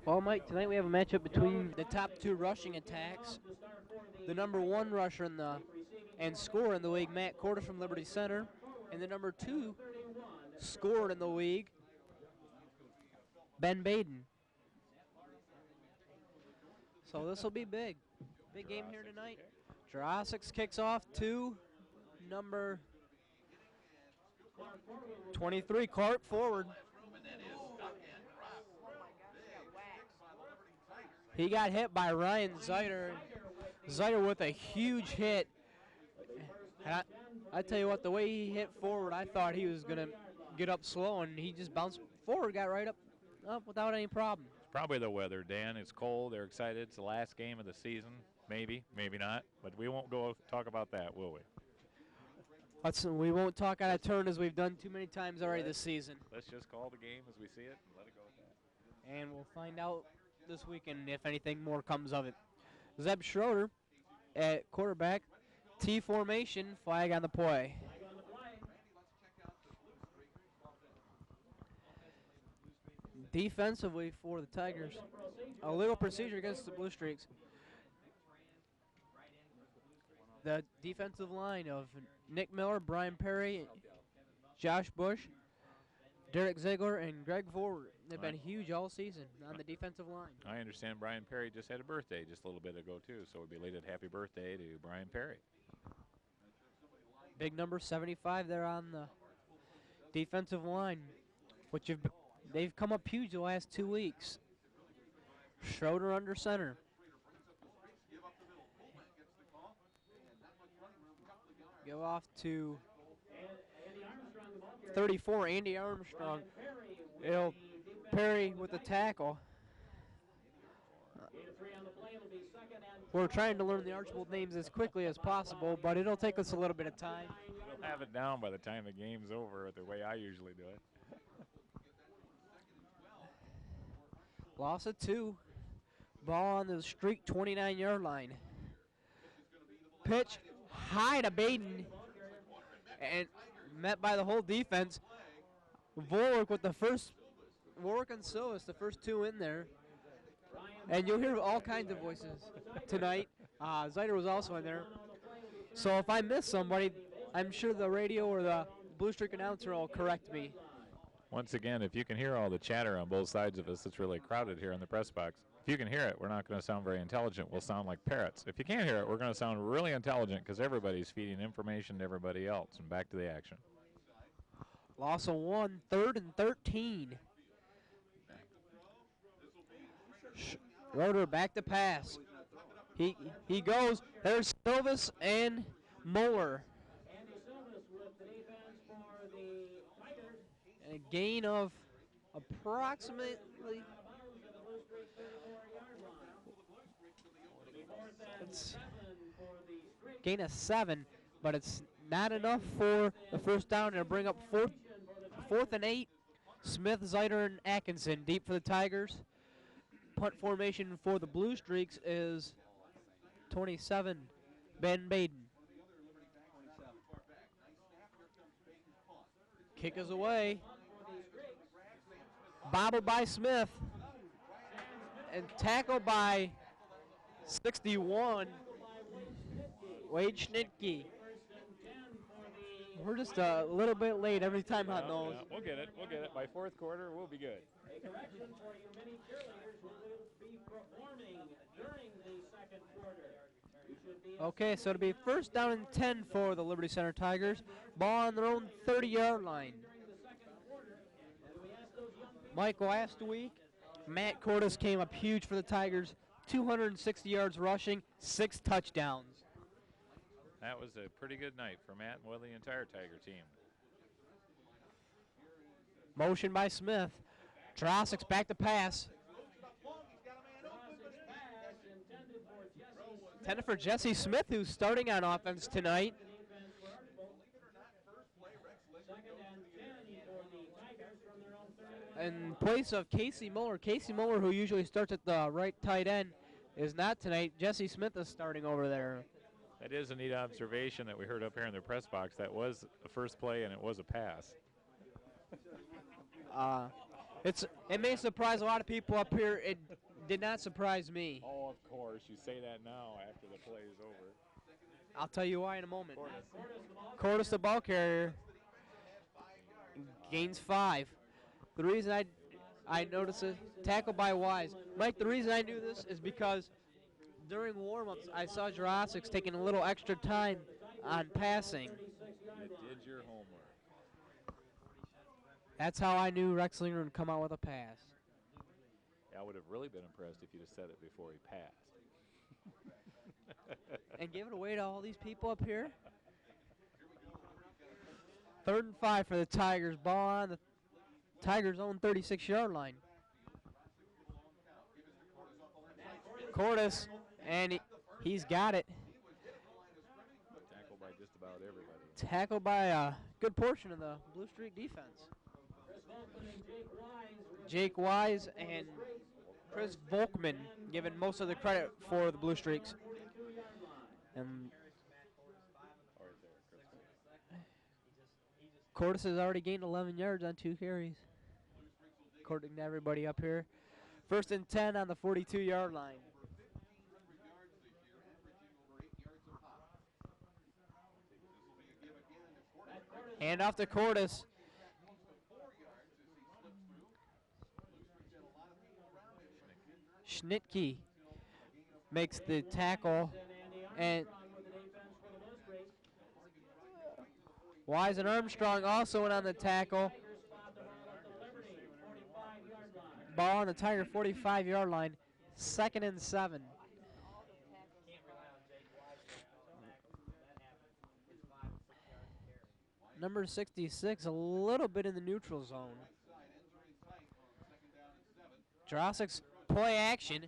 Well, Mike, tonight we have a matchup between the top two rushing attacks. The number one rusher in the and scorer in the league, Matt Cordes from Liberty Center, and the number two scorer in the league, Ben Baden. So this will be big. Big game here tonight. Jurassic kicks off to number 23, Clark forward. He got hit by Ryan Zeiter. Zeiter with a huge hit. I tell you what, the way he hit forward, I thought he was going to get up slow, and he just bounced forward, got right up without any problem. It's probably the weather, Dan. It's cold. They're excited. It's the last game of the season. Maybe, maybe not. But we won't go talk about that, will we? We won't talk out of turn as we've done too many times already this season. Let's just call the game as we see it and let it go with that. And we'll find out this weekend if anything more comes of it. Zeb Schroeder at quarterback. T formation, flag on the play. Defensively for the Tigers, a little procedure against the Blue Streaks. The defensive line of Nick Miller, Brian Perry, Josh Bush, Derek Ziegler, and Greg Ford. They've been huge all season on the defensive line. I understand Brian Perry just had a birthday just a little bit ago, too, so we'd be belated happy birthday to Brian Perry. Big number 75 there on the defensive line, which they've come up huge the last 2 weeks. Schroeder under center. Go off to 34, Andy Armstrong. Perry with the tackle. We're trying to learn the Archbold names as quickly as possible, but it'll take us a little bit of time. We'll have it down by the time the game's over the way I usually do it. Loss of 2. Ball on the streak 29-yard line. Pitch high to Baden and met by the whole defense. Vorwick with the first, Vorwick and Silvis, the first two in there. And you'll hear all kinds of voices tonight. Zeiter was also in there. So if I miss somebody, I'm sure the radio or the Blue Streak announcer will correct me. Once again, if you can hear all the chatter on both sides of us, it's really crowded here in the press box. If you can hear it, we're not going to sound very intelligent. We'll sound like parrots. If you can't hear it, we're going to sound really intelligent because everybody's feeding information to everybody else. And back to the action. Loss of 1, 3rd and 13. Schroeder back to pass. He goes. There's Silvis and Moeller. And a gain of approximately gain of 7, but it's not enough for the first down. It'll bring up fourth and 8. Smith, Zeiter, and Atkinson deep for the Tigers. Punt formation for the Blue Streaks is 27, Ben Baden. Kick is away. Bobbled by Smith. And tackled by 61, Wade Schnitke. We're just a little bit late every time on those. Yeah, we'll get it. We'll get it. By fourth quarter, we'll be good. Okay, so it'll be first down and 10 for the Liberty Center Tigers. Ball on their own 30-yard line. Mike, last week, Matt Cordes came up huge for the Tigers. 260 yards rushing, 6 touchdowns. That was a pretty good night for Matt and well, the entire Tiger team. Motion by Smith. Drossic's back to pass. Intended for Jesse Smith, who's starting on offense tonight. In place of Casey Muller. Casey Muller, who usually starts at the right tight end, is not tonight. Jesse Smith is starting over there. That is a neat observation that we heard up here in the press box. That was the first play, and it was a pass. It may surprise a lot of people up here. It did not surprise me. Oh, of course. You say that now after the play is over. I'll tell you why in a moment. Cordes, the ball carrier, gains 5. The reason I noticed it, tackle by Wise. Mike, the reason I knew this is because during warm-ups, I saw Jurassics taking a little extra time on passing. You did your homework. That's how I knew Rexlinger would come out with a pass. I would have really been impressed if you'd have said it before he passed. And give it away to all these people up here. 3rd and 5 for the Tigers. Ball on the Tigers' own 36-yard line. Cordes, and he's got it. Tackled by just about everybody. Tackled by a good portion of the Blue Streak defense. Jake Wise and Chris Volkman given most of the credit for the Blue Streaks. And Cordes has already gained 11 yards on 2 carries, according to everybody up here. 1st and 10 on the 42-yard line. Hand off to Cordes. Schnitke makes the tackle, and Wise and Armstrong also went on the tackle. Ball on the Tiger 45-yard line, 2nd and 7. Number 66, a little bit in the neutral zone. Jurassics play action.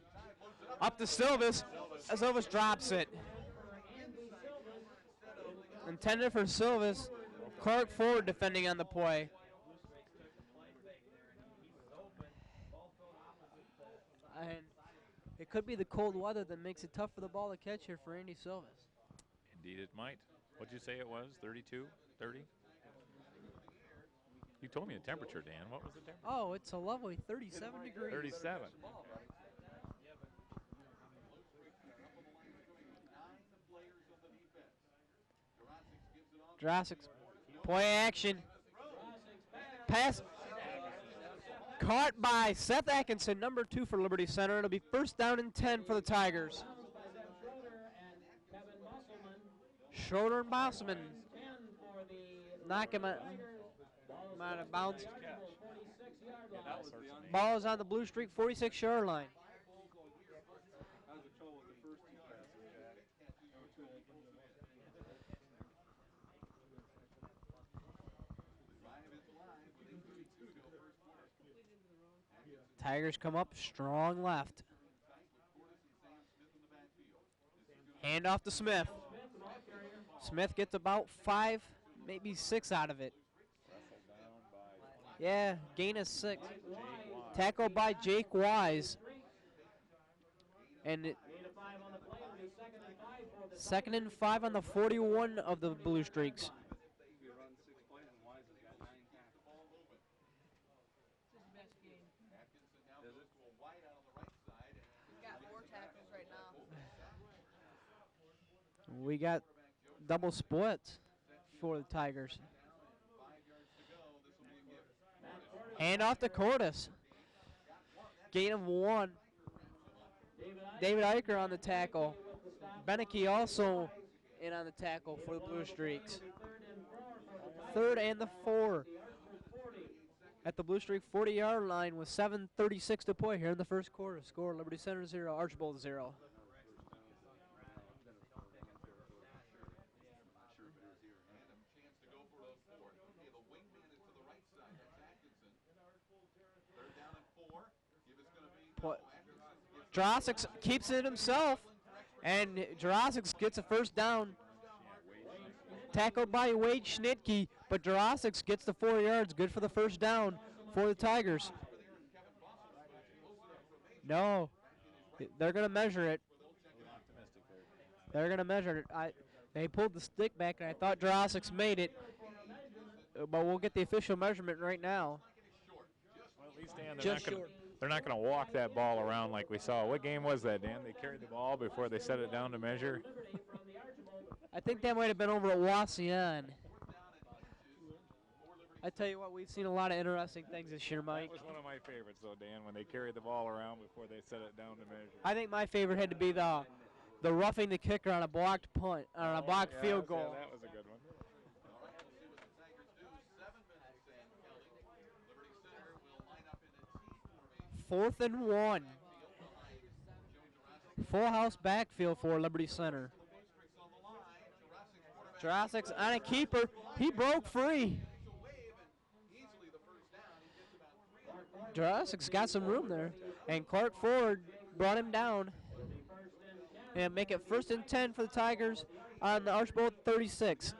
Up to Silvis. Silvis drops it. Intended for Silvis. Clark Ford defending on the play. And it could be the cold weather that makes it tough for the ball to catch here for Andy Silvis. Indeed it might. What'd you say it was? 32? 30? You told me the temperature, Dan. What was the temperature? Oh, it's a lovely 37 degrees. 37. Jurassics play action. Pass caught by Seth Atkinson, number 2 for Liberty Center. It'll be 1st down and 10 for the Tigers. Schroeder and Bosselman knock him out of bounds. Ball is on the Blue Streak 46-yard line. Tigers come up strong left. Hand off to Smith. Smith gets about 5, maybe 6 out of it. Yeah, gain of 6. Tackle by Jake Wise. And 2nd and 5 on the 41 of the Blue Streaks. We got double splits for the Tigers. Hand off to Cordes. Gain of 1. David Eicher on the tackle. Beneke also in on the tackle for the Blue Streaks. 3rd and the 4 at the Blue Streak 40-yard line with 7:36 to play here in the first quarter. Score Liberty Center 0, Archbold 0. Jurassics keeps it himself, and Jurassics gets a 1st down. Tackled by Wade Schnitke, but Jurassics gets the 4 yards. Good for the 1st down for the Tigers. No, they're going to measure it. They're going to measure it. They pulled the stick back, and I thought Jurassics made it, but we'll get the official measurement right now. Well, at Please, Dan, Just short. they're not going to walk that ball around like we saw. What game was that, Dan? They carried the ball before they set it down to measure. I think that might have been over at Wasion. I tell you what, we've seen a lot of interesting things this year, Mike. That was one of my favorites, though, Dan, when they carried the ball around before they set it down to measure. I think my favorite had to be the roughing the kicker on a blocked punt, on a blocked field goal. Yeah, that was a good one. 4th and 1. Full house backfield for Liberty Center. Jurassic's on a keeper. He broke free. Jurassic's got some room there. And Clark Ford brought him down. And make it 1st and 10 for the Tigers on the Archbold 36.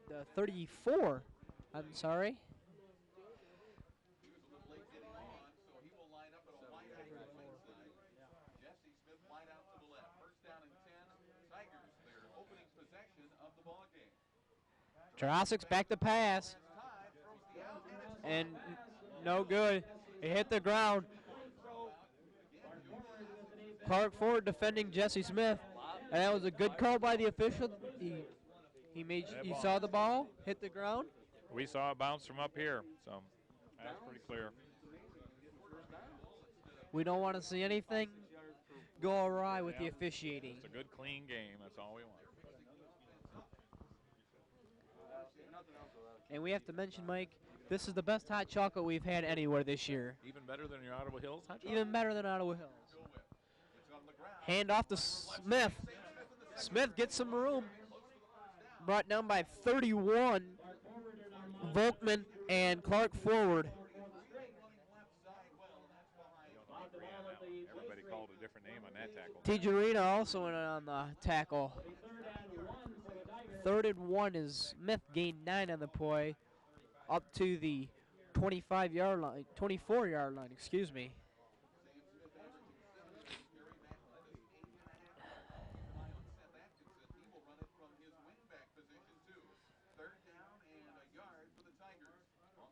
The 34. I'm sorry. Jurassic's back to pass. And no good. It hit the ground. Clark Ford defending Jesse Smith. And that was a good call by the official. He saw the ball hit the ground. We saw it bounce from up here, so that's pretty clear. We don't want to see anything go awry with the officiating. It's a good, clean game. That's all we want. And we have to mention, Mike, this is the best hot chocolate we've had anywhere this year. Even better than your Ottawa Hills hot chocolate? Even better than Ottawa Hills. Hand off to Smith. Smith gets some room. Brought down by 31. Volkman and Clark forward. Everybody called a different name on that tackle. Tijerina also in on the tackle. 3rd and 1 is Smith gained 9 on the play, up to the 25-yard line, 24-yard line, excuse me.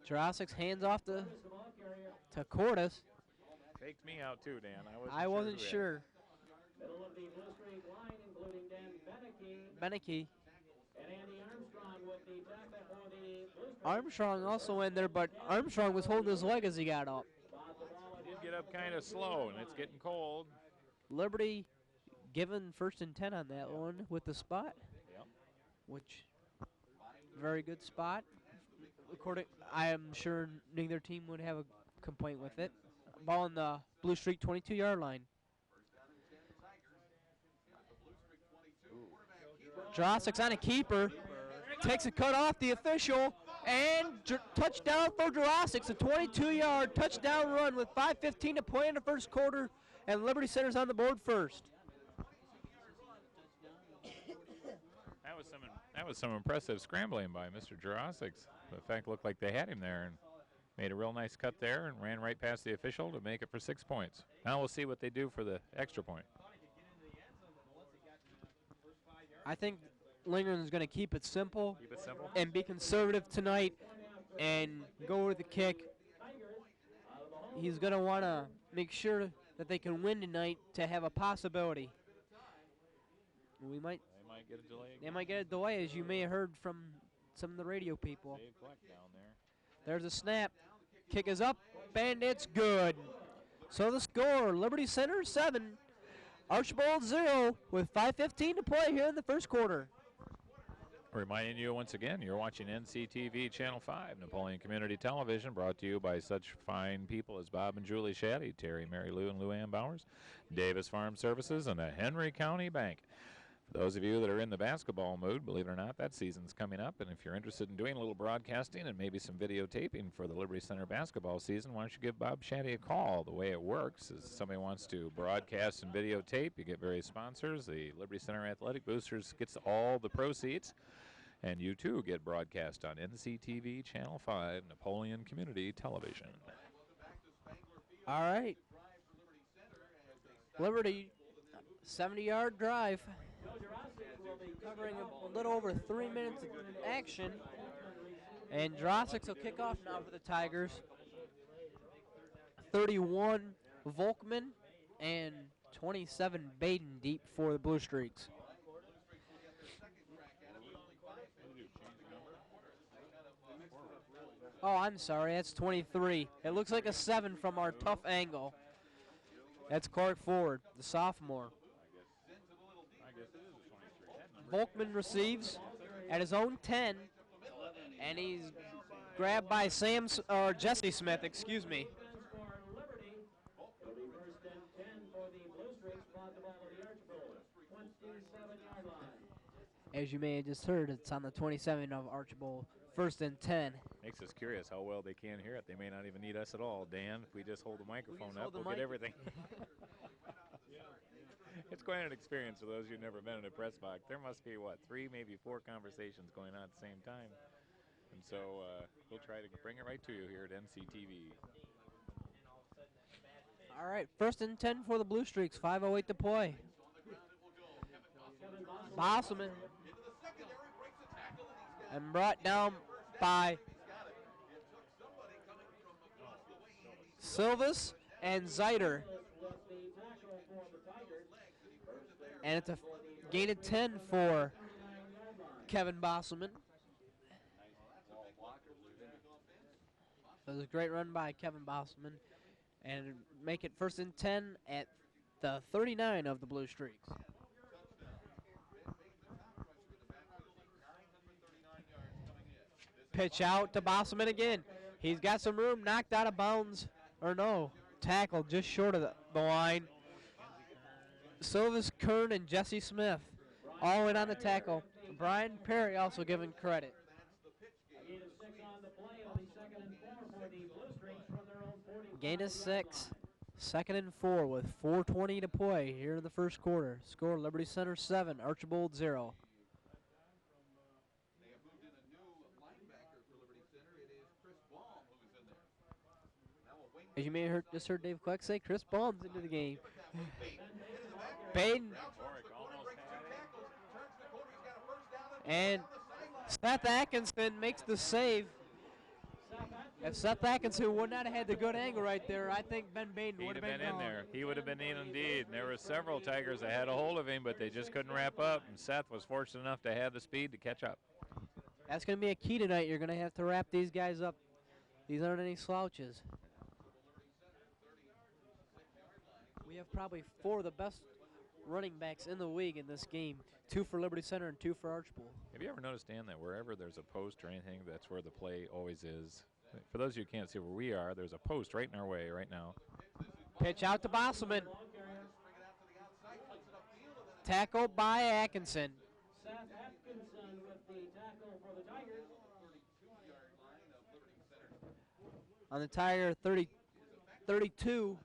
Jurassic's hands off to Cordes. Faked me out too, Dan. I wasn't sure. Beneke. Armstrong also in there, but Armstrong was holding his leg as he got up. He did get up kind of slow, and it's getting cold. Liberty given 1st and 10 on that one with the spot. Yep. Which, very good spot. I am sure neither team would have a complaint with it. Ball on the Blue Streak 22-yard line. Jurassic's on a keeper. Takes a cut off the official. And touchdown for Jurassic's. A 22-yard touchdown run with 5:15 to play in the first quarter. And Liberty Center's on the board first. That was some impressive scrambling by Mr. Jurassic's. In fact, looked like they had him there and made a real nice cut there and ran right past the official to make it for 6 points. Now we'll see what they do for the extra point. I think Lingren's going to keep it simple. Keep it simple. And be conservative tonight and go with the kick. He's going to want to make sure that they can win tonight to have a possibility. They might get a delay. They might get a delay, as you may have heard from some of the radio people. Dave Fleck down there. There's a snap. Kick is up, and it's good. So the score, Liberty Center 7, Archbold 0, with 5:15 to play here in the first quarter. Reminding you once again, you're watching NCTV Channel 5, Napoleon Community Television, brought to you by such fine people as Bob and Julie Shaddy, Terry, Mary Lou, and Lou Ann Bowers, Davis Farm Services, and the Henry County Bank. For those of you that are in the basketball mood, believe it or not, that season's coming up, and if you're interested in doing a little broadcasting and maybe some videotaping for the Liberty Center basketball season, why don't you give Bob Shaddy a call? The way it works is somebody wants to broadcast and videotape, you get various sponsors. The Liberty Center Athletic Boosters gets all the proceeds, and you too get broadcast on NCTV Channel 5, Napoleon Community Television. All right. Liberty, 70-yard drive. Covering a little over 3 minutes of action. And Drossix will kick off now for the Tigers. 31 Volkman and 27 Baden deep for the Blue Streaks. Oh, I'm sorry, that's 23. It looks like a 7 from our tough angle. That's Clark Ford, the sophomore. Volkman receives at his own 10, and he's grabbed by Jesse Smith, excuse me. As you may have just heard, it's on the 27 of Archbold, 1st and 10. Makes us curious how well they can hear it. They may not even need us at all, Dan. If we just hold the microphone up, we'll get everything. It's quite an experience for those who've never been in a press box. There must be, 3, maybe 4 conversations going on at the same time. And so we'll try to bring it right to you here at NCTV. All right, 1st and 10 for the Blue Streaks, 5:08 to play. Bosselman. And brought down by Silvas and Zeiter. And it's a gain of 10 for Kevin Bosselman. It was a great run by Kevin Bosselman. And make it 1st and 10 at the 39 of the Blue Streaks. Pitch out to Bosselman again. He's got some room, knocked out of bounds. Or no, tackled just short of the line. Silvas, Kern, and Jesse Smith all in on the tackle. Brian Perry also given credit. Gain of 6, 2nd and 4 with 4:20 to play here in the first quarter. Score Liberty Center 7, Archbold 0. As you may have just heard Dave Kleck say, Chris Baum's into the game. Baden. And Seth Atkinson makes the save. If Seth Atkinson would not have had the good angle right there, I think Ben Baden would have been in there. He would have been in indeed. And there were several Tigers that had a hold of him, but they just couldn't wrap up. And Seth was fortunate enough to have the speed to catch up. That's going to be a key tonight. You're going to have to wrap these guys up. These aren't any slouches. We have probably 4 of the best running backs in the league in this game. 2 for Liberty Center and 2 for Archbold. Have you ever noticed, Dan, that wherever there's a post or anything, that's where the play always is? For those of you who can't see where we are, there's a post right in our way right now. Pitch out to Bosselman. Tackled by Atkinson. Seth Atkinson with the tackle for the Tigers. On the Tiger 32.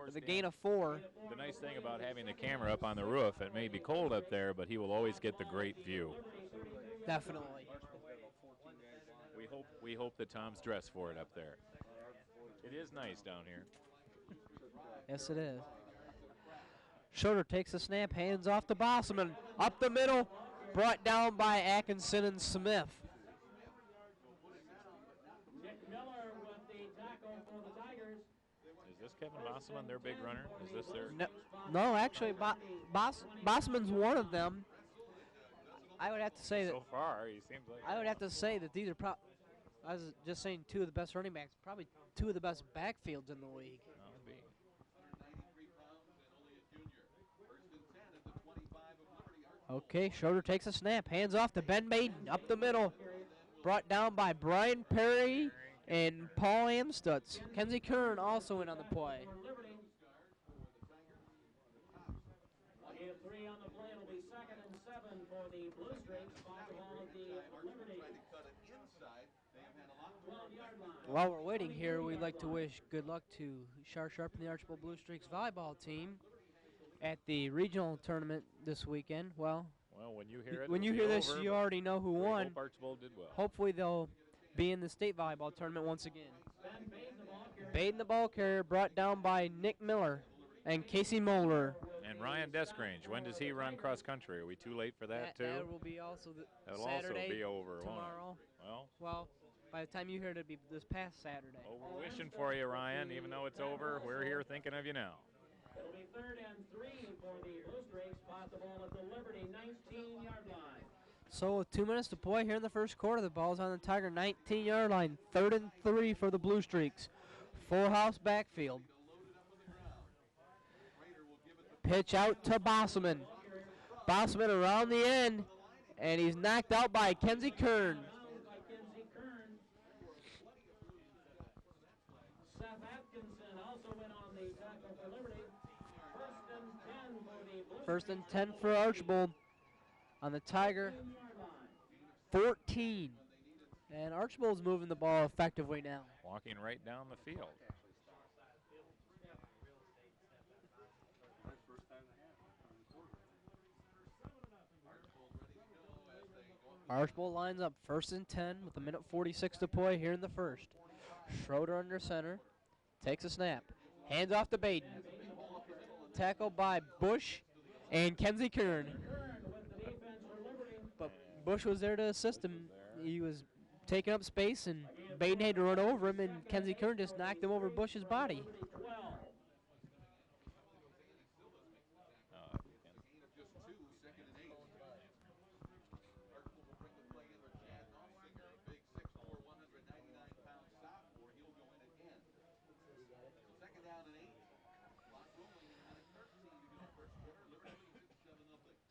With a gain of 4. The nice thing about having the camera up on the roof, it may be cold up there, but he will always get the great view. Definitely. We hope that Tom's dressed for it up there. It is nice down here. Yes, it is. Schroeder takes the snap, hands off to Bosselman. Up the middle, brought down by Atkinson and Smith. Nick Miller with the tackle for the Tigers. Is this Kevin Bosselman, their big runner? Is this their? No, actually, Bosselman's one of them. I would have to say that. So far, he seems like. I would have to say that these are I was just saying 2 of the best running backs, probably 2 of the best backfields in the league. Okay, Schroeder takes a snap, hands off to Ben Baden, up the middle, brought down by Brian Perry and Paul Amstutz. Kenzie Kern also in on the play. Gain of 3 on the play. It'll be 2nd and 7 for the Blue Streaks. Off the ball of the Liberty. 12-yard line. While we're waiting here, we'd like to wish good luck to Shar Sharp and the Archbold Blue Streaks volleyball team at the regional tournament this weekend. Well, when you hear this, you already know who won. Hope Archbold did well. Hopefully they'll be in the state volleyball tournament once again. Baden the ball carrier, brought down by Nick Miller and Casey Moeller. And Ryan Deskrange, when does he run cross country? Are we too late for that too? That will be also That'll Saturday, also be over won't it? tomorrow. Well, by the time you hear it, it'll be this past Saturday. Oh, we're wishing for you, Ryan. Even though it's over, we're here thinking of you now. It'll be 3rd and 3 for the Blue Streaks. Spot the ball at the Liberty 19-yard line. So with 2 minutes to play here in the first quarter, the ball's on the Tiger 19-yard line. 3rd and 3 for the Blue Streaks. Full house backfield. Pitch out to Bosselman. Bosselman around the end, and he's knocked out by Kenzie Kern. Seth Atkinson also went on the tackle for Liberty. 1st and 10 for the Blue 1st and 10 for Archbold on the Tiger 14. And Archbold's moving the ball effectively now. Walking right down the field. Archbold lines up 1st and 10 with a minute 46 to play here in the first. Schroeder under center. Takes a snap. Hands off to Baden. Tackled by Bush and Kenzie Kern. But Bush was there to assist him. He was taking up space, and Baden had to run over him, and Kenzie Kern just knocked him over Bush's body.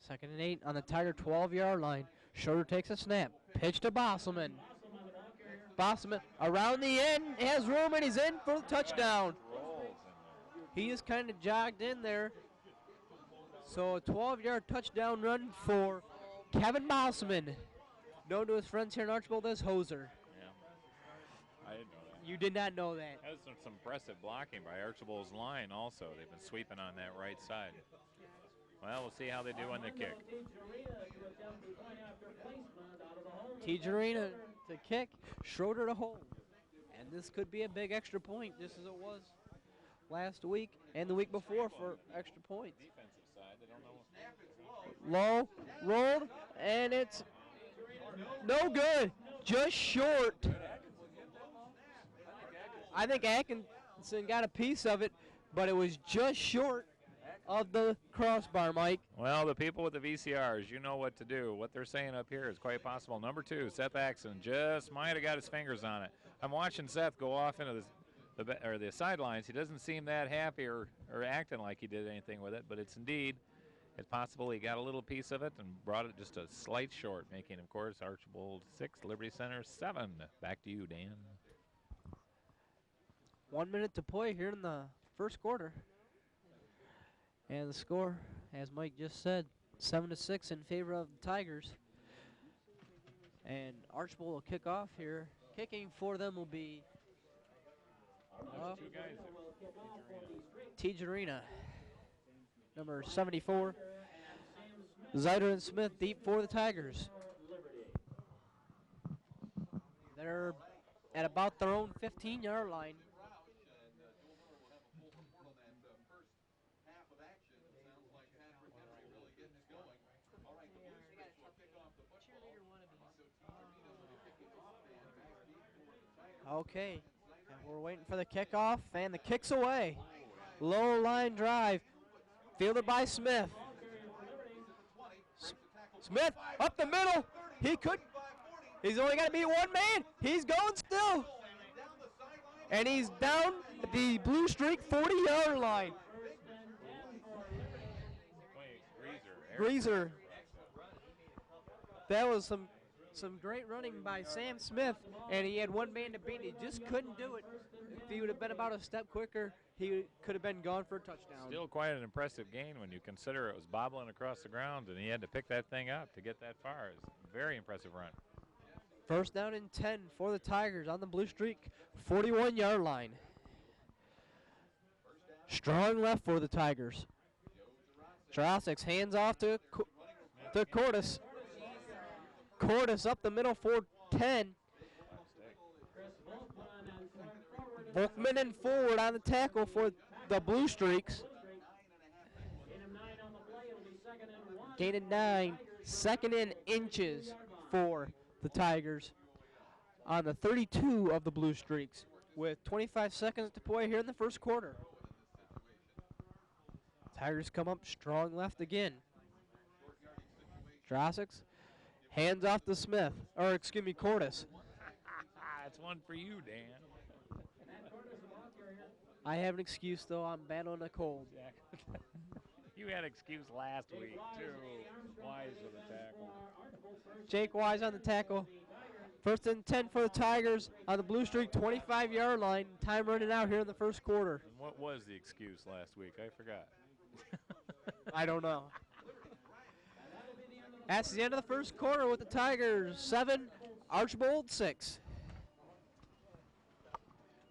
Second and 8 on the Tiger 12-yard line. Schroeder takes a snap. Pitch to Bosselman. Bosselman around the end, has room, and he's in for the touchdown. He is kind of jogged in there. So a 12-yard touchdown run for Kevin Bosselman, known to his friends here in Archbold as Hoser. Yeah, I didn't know that. You did not know that. That was some impressive blocking by Archbold's line also. They've been sweeping on that right side. Well, we'll see how they do on the kick. Tijerina to kick, Schroeder to hold. And this could be a big extra point, just as it was last week and the week before for extra points. Defensive side, they don't know. Low, rolled, and it's no good. Just short. I think Atkinson got a piece of it, but it was just short of the crossbar, Mike. Well, the people with the VCRs, you know what to do. What they're saying up here is quite possible. Number 2, Seth Atkinson just might have got his fingers on it. I'm watching Seth go off into the sidelines. He doesn't seem that happy or acting like he did anything with it, but it's possible he got a little piece of it and brought it just a slight short, making, of course, Archbold 6, Liberty Center 7. Back to you, Dan. 1 minute to play here in the first quarter. And the score, as Mike just said, 7-6 in favor of the Tigers. And Archbold will kick off here. Kicking for them will be Tijerina, number 74. Zyder and Smith deep for the Tigers. They're at about their own 15-yard line. Okay, and we're waiting for the kickoff, and the kick's away. Low line drive, fielded by Smith. Smith up the middle. He's only got to beat one man. He's going still. And he's down at the Blue Streak 40-yard line. Greaser. That was some great running by Sam Smith, and he had one man to beat. He just couldn't do it. If he would have been about a step quicker, he could have been gone for a touchdown. Still quite an impressive gain when you consider it was bobbling across the ground, and he had to pick that thing up to get that far. It's a very impressive run. First down and 10 for the Tigers on the Blue Streak 41-yard line. Strong left for the Tigers. Straussick's hands off to Cordes. Cordes up the middle for 10. Volkman and forward on the tackle for the Blue Streaks. Gain of 9. Second and inches for the Tigers on the 32 of the Blue Streaks with 25 seconds to play here in the first quarter. Tigers come up strong left again. Drossix hands off to Smith, or excuse me, Cordes. That's one for you, Dan. I have an excuse though, I'm battling a cold. You had excuse last week, too. Wise with the tackle. Jake Wise on the tackle. First and 10 for the Tigers on the Blue Streak 25-yard line. Time running out here in the first quarter. And what was the excuse last week? I forgot. I don't know. That's the end of the first quarter with the Tigers 7, Archbold 6.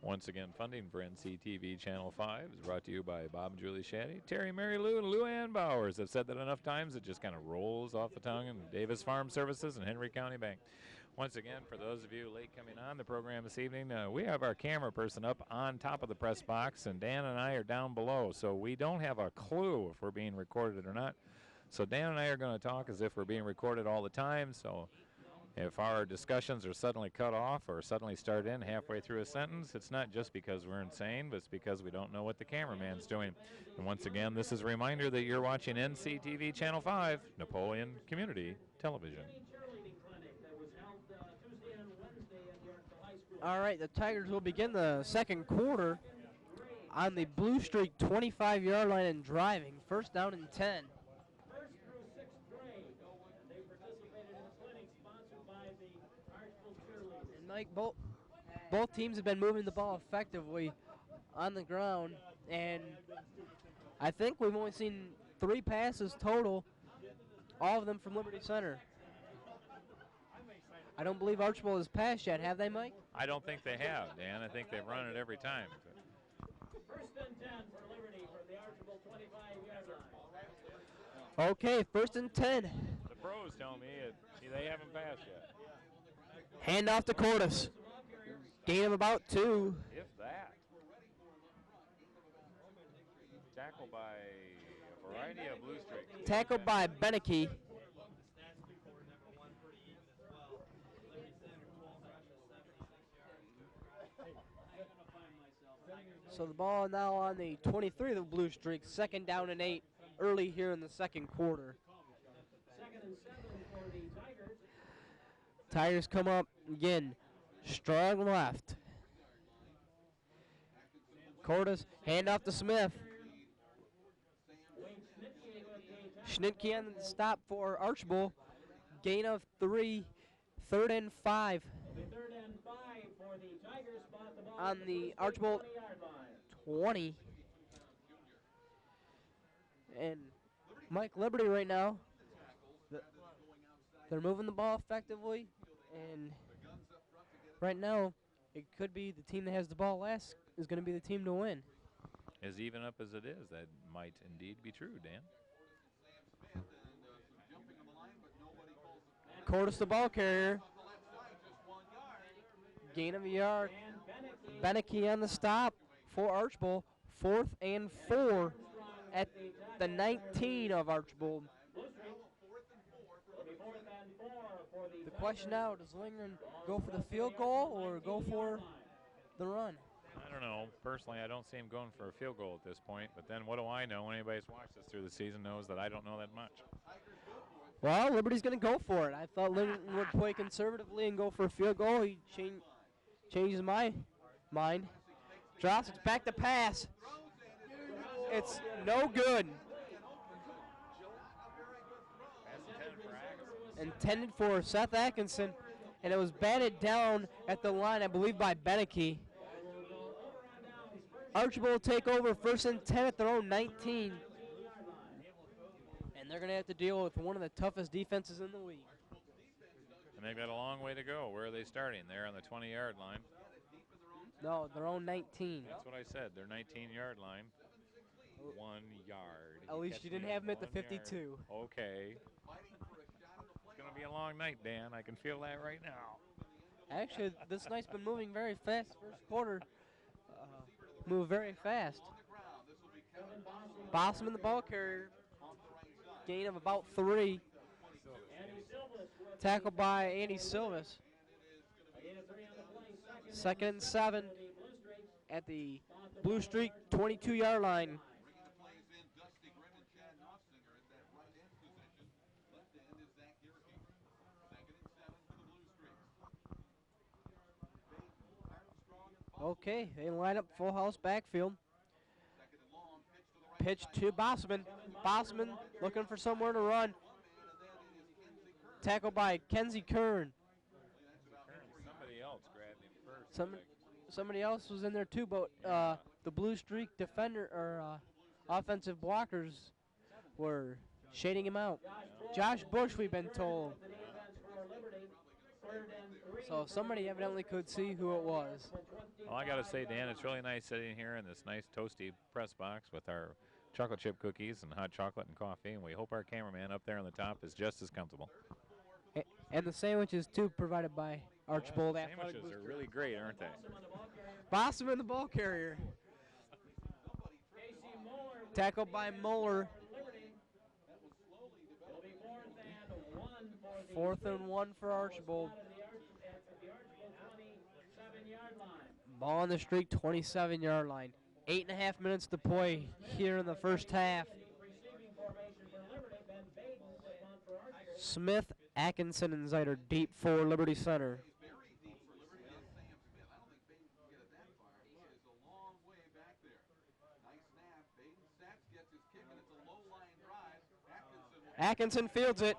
Once again, funding for NCTV Channel 5 is brought to you by Bob and Julie Shaddy. Terry, Mary Lou, and Lou Ann Bowers have said that enough times it just kind of rolls off the tongue. And Davis Farm Services and Henry County Bank. Once again, for those of you late coming on the program this evening, we have our camera person up on top of the press box, and Dan and I are down below. So we don't have a clue if we're being recorded or not. So Dan and I are going to talk as if we're being recorded all the time. So if our discussions are suddenly cut off or suddenly start in halfway through a sentence, it's not just because we're insane, but it's because we don't know what the cameraman's doing. And once again, this is a reminder that you're watching NCTV Channel 5, Napoleon Community Television. All right, the Tigers will begin the second quarter on the Blue Streak 25-yard line and driving. First down and 10. First through sixth grade, and they participated in a clinic sponsored by the Archbold cheerleaders. And Mike, both teams have been moving the ball effectively on the ground, and I think we've only seen 3 passes total, all of them from Liberty Center. I don't believe Archbold has passed yet, have they, Mike? I don't think they have, Dan. I think they've run it every time. First and 10 for Liberty from the Archbold 25-yard line. Okay, first and 10. The pros tell me they haven't passed yet. Hand off to Cordes. Gain of about 2. If that. Tackled by a variety of Blue Streaks. Tackled by Beneke. So the ball now on the 23 of the Blue Streak, second down and 8 early here in the second quarter. Second and 7 for the Tigers. Tigers come up again, strong left. Cordes, hand off to Smith. Schnitke on the stop for Archbold. Gain of 3, third and 5. Third and 5 for the Tigers. Spot the ball On the Archbold 20-yard line. 20. And Mike, Liberty right now, they're moving the ball effectively, and right now it could be the team that has the ball last is going to be the team to win. As even up as it is, that might indeed be true, Dan. Cordes the ball carrier. Gain of a yard. Beneke on the stop for Archbold. 4th and 4 at the 19 of Archbold. The question now, does Lingren go for the field goal or go for the run? I don't know. Personally, I don't see him going for a field goal at this point. But then what do I know? Anybody who's watched this through the season knows that I don't know that much. Well, Liberty's going to go for it. I thought Lingren would play conservatively and go for a field goal. He changes my mind. Drops it back to pass. It's no good. Intended for Seth Atkinson, and it was batted down at the line, I believe, by Beneke. Archbold will take over 1st and 10 at their own 19. And they're going to have to deal with one of the toughest defenses in the league. And they've got a long way to go. Where are they starting? They're on the 20-yard line. No, their own 19. That's what I said. Their 19-yard line. 1 yard. At least you didn't have them at the 52. Yard. Okay. It's going to be a long night, Dan. I can feel that right now. Actually, this night's been moving very fast. First quarter moved very fast. Bossom in the ball carrier. gain of about 3. Tackle by Andy Silvas. Second and 7 at the Blue Streak 22-yard line. Okay, they line up full house backfield. Pitch to Bosman. Bosman looking for somewhere to run. Tackle by Kenzie Kern. Somebody else grabbed him first. Somebody else was in there too, but the Blue Streak defender or offensive blockers were shading him out. Josh Bush, we've been told. So somebody evidently could see who it was. Well, I got to say, Dan, it's really nice sitting here in this nice toasty press box with our chocolate chip cookies and hot chocolate and coffee, and we hope our cameraman up there on the top is just as comfortable. And the sandwiches, too, provided by Archbold. Yeah, sandwiches are really great, aren't they? Bosman, the ball carrier. Tackled by Moeller. 4th and 1 for Archbold. Ball on the streak, 27-yard line. 8.5 minutes to play here in the first half. Smith, Atkinson, and Zeiter deep for Liberty Center. Atkinson fields it.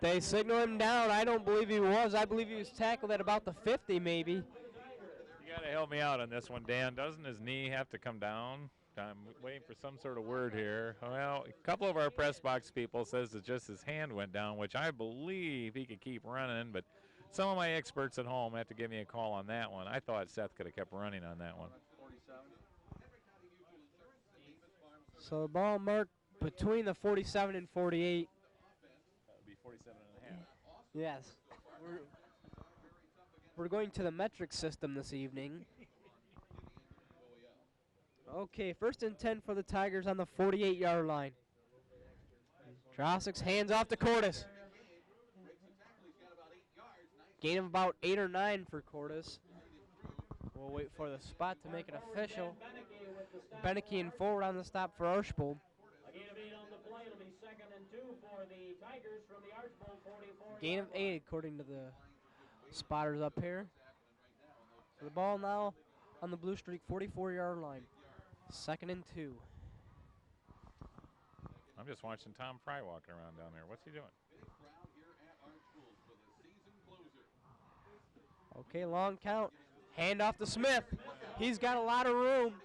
They signal him down. I don't believe he was. I believe he was tackled at about the 50 maybe. You got to help me out on this one, Dan. Doesn't his knee have to come down? I'm waiting for some sort of word here. Well, a couple of our press box people says that just his hand went down, which I believe he could keep running, but some of my experts at home have to give me a call on that one. I thought Seth could have kept running on that one. So the ball marked between the 47 and 48. That would be 47 and a half. Yes. We're going to the metric system this evening. Okay, 1st and 10 for the Tigers on the 48-yard line. Drossix hands off to Cordes. Gain of about 8 or 9 for Cordes. We'll wait for the spot to make it official. Beneke in forward on the stop for Archbold. Gain of 8 according to the spotters up here. So the ball now on the Blue Streak 44-yard line. 2nd and 2. I'm just watching Tom Fry walking around down there. What's he doing? Okay, long count. Hand off to Smith. He's got a lot of room.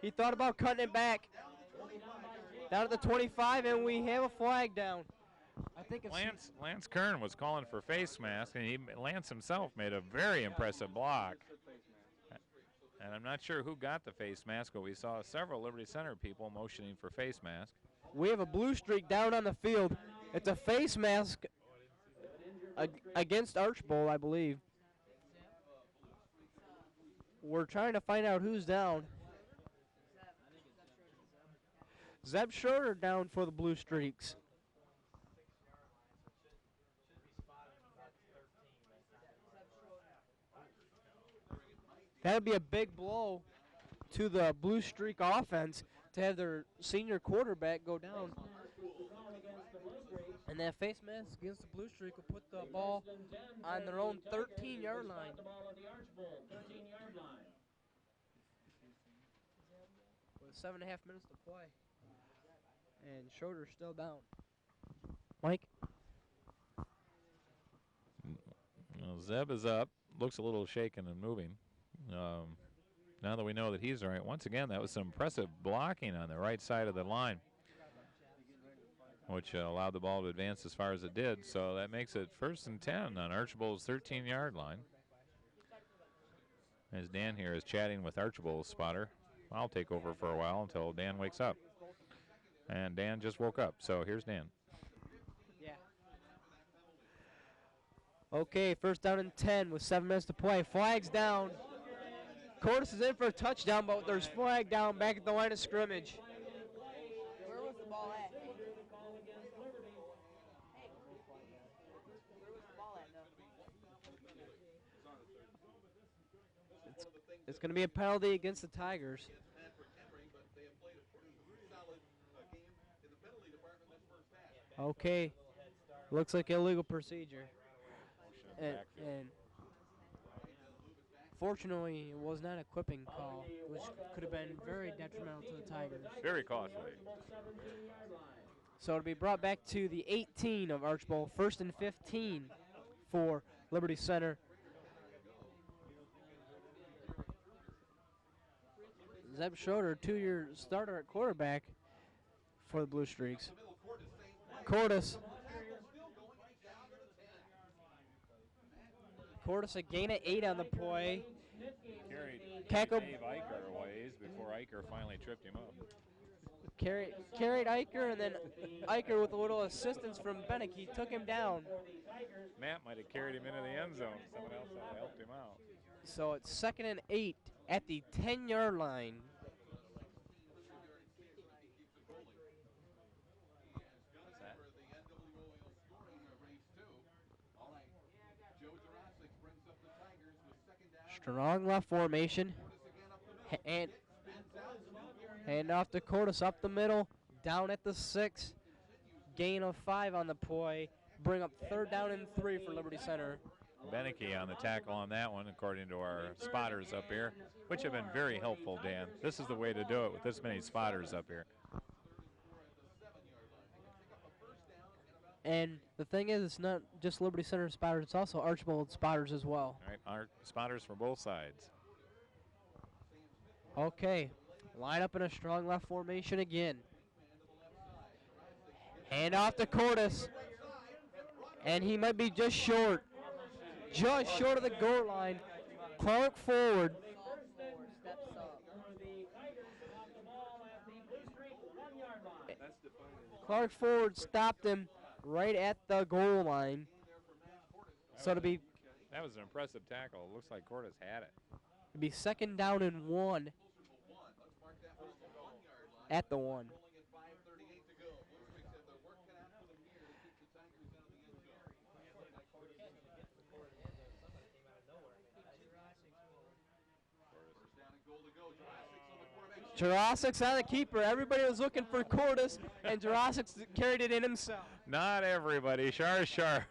He thought about cutting it back. Down at the 25, and we have a flag down. I think it's Lance Kern was calling for face mask, and Lance himself made a very impressive block. And I'm not sure who got the face mask, but we saw several Liberty Center people motioning for face mask. We have a Blue Streak down on the field. It's a face mask against Archbold, I believe. We're trying to find out who's down. Zeb Schroeder down for the Blue Streaks. That would be a big blow to the Blue Streak offense to have their senior quarterback go down. And that face mask against the Blue Streak will put the ball on their own 13-yard line. With 7.5 minutes to play. And Schroeder's still down. Mike? Well, Zeb is up. Looks a little shaken and moving. Now that we know that he's all right, once again, that was some impressive blocking on the right side of the line, which allowed the ball to advance as far as it did. So that makes it 1st and 10 on Archbold's 13-yard line. As Dan here is chatting with Archbold's spotter. I'll take over for a while until Dan wakes up. And Dan just woke up, so here's Dan. Yeah. Okay, 1st down and 10 with 7 minutes to play. Flags down. Cordes is in for a touchdown, but there's flag down back at the line of scrimmage. It's going to be a penalty against the Tigers. Okay. Looks like illegal procedure. And fortunately, it was not a quipping call, which could have been very detrimental to the Tigers. Very costly. So it'll be brought back to the 18 of Archbold, 1st and 15 for Liberty Center. Zeb Schroeder, 2-year starter at quarterback for the Blue Streaks. Cordes a gain of 8 on the play. Carried Dave Eicher a ways before Eicher finally tripped him up. Carried Eicher, and then Eicher with a little assistance from Beneke took him down. Matt might have carried him into the end zone. Someone else might have helped him out. So it's 2nd and 8 at the 10-yard line. Strong left formation. And hand off to Cordes up the middle. Down at the 6. Gain of 5 on the play. Bring up 3rd down and 3 for Liberty Center. Beneke on the tackle on that one, according to our spotters up here, which have been very helpful, Dan. This is the way to do it with this many spotters up here. And the thing is, it's not just Liberty Center spotters, it's also Archbold spotters as well. All right, our spotters from both sides. Okay, line up in a strong left formation again. Hand off to Cordes. And he might be just short of the goal line. Clark forward. Clark forward stopped him right at the goal line. So it'll be That was an impressive tackle. It looks like Cordes had it. it'll be 2nd down and 1 at the 1. Jurassic's on the keeper. Everybody was looking for Cordes, and Jurassic carried it in himself. Not everybody. Sharp.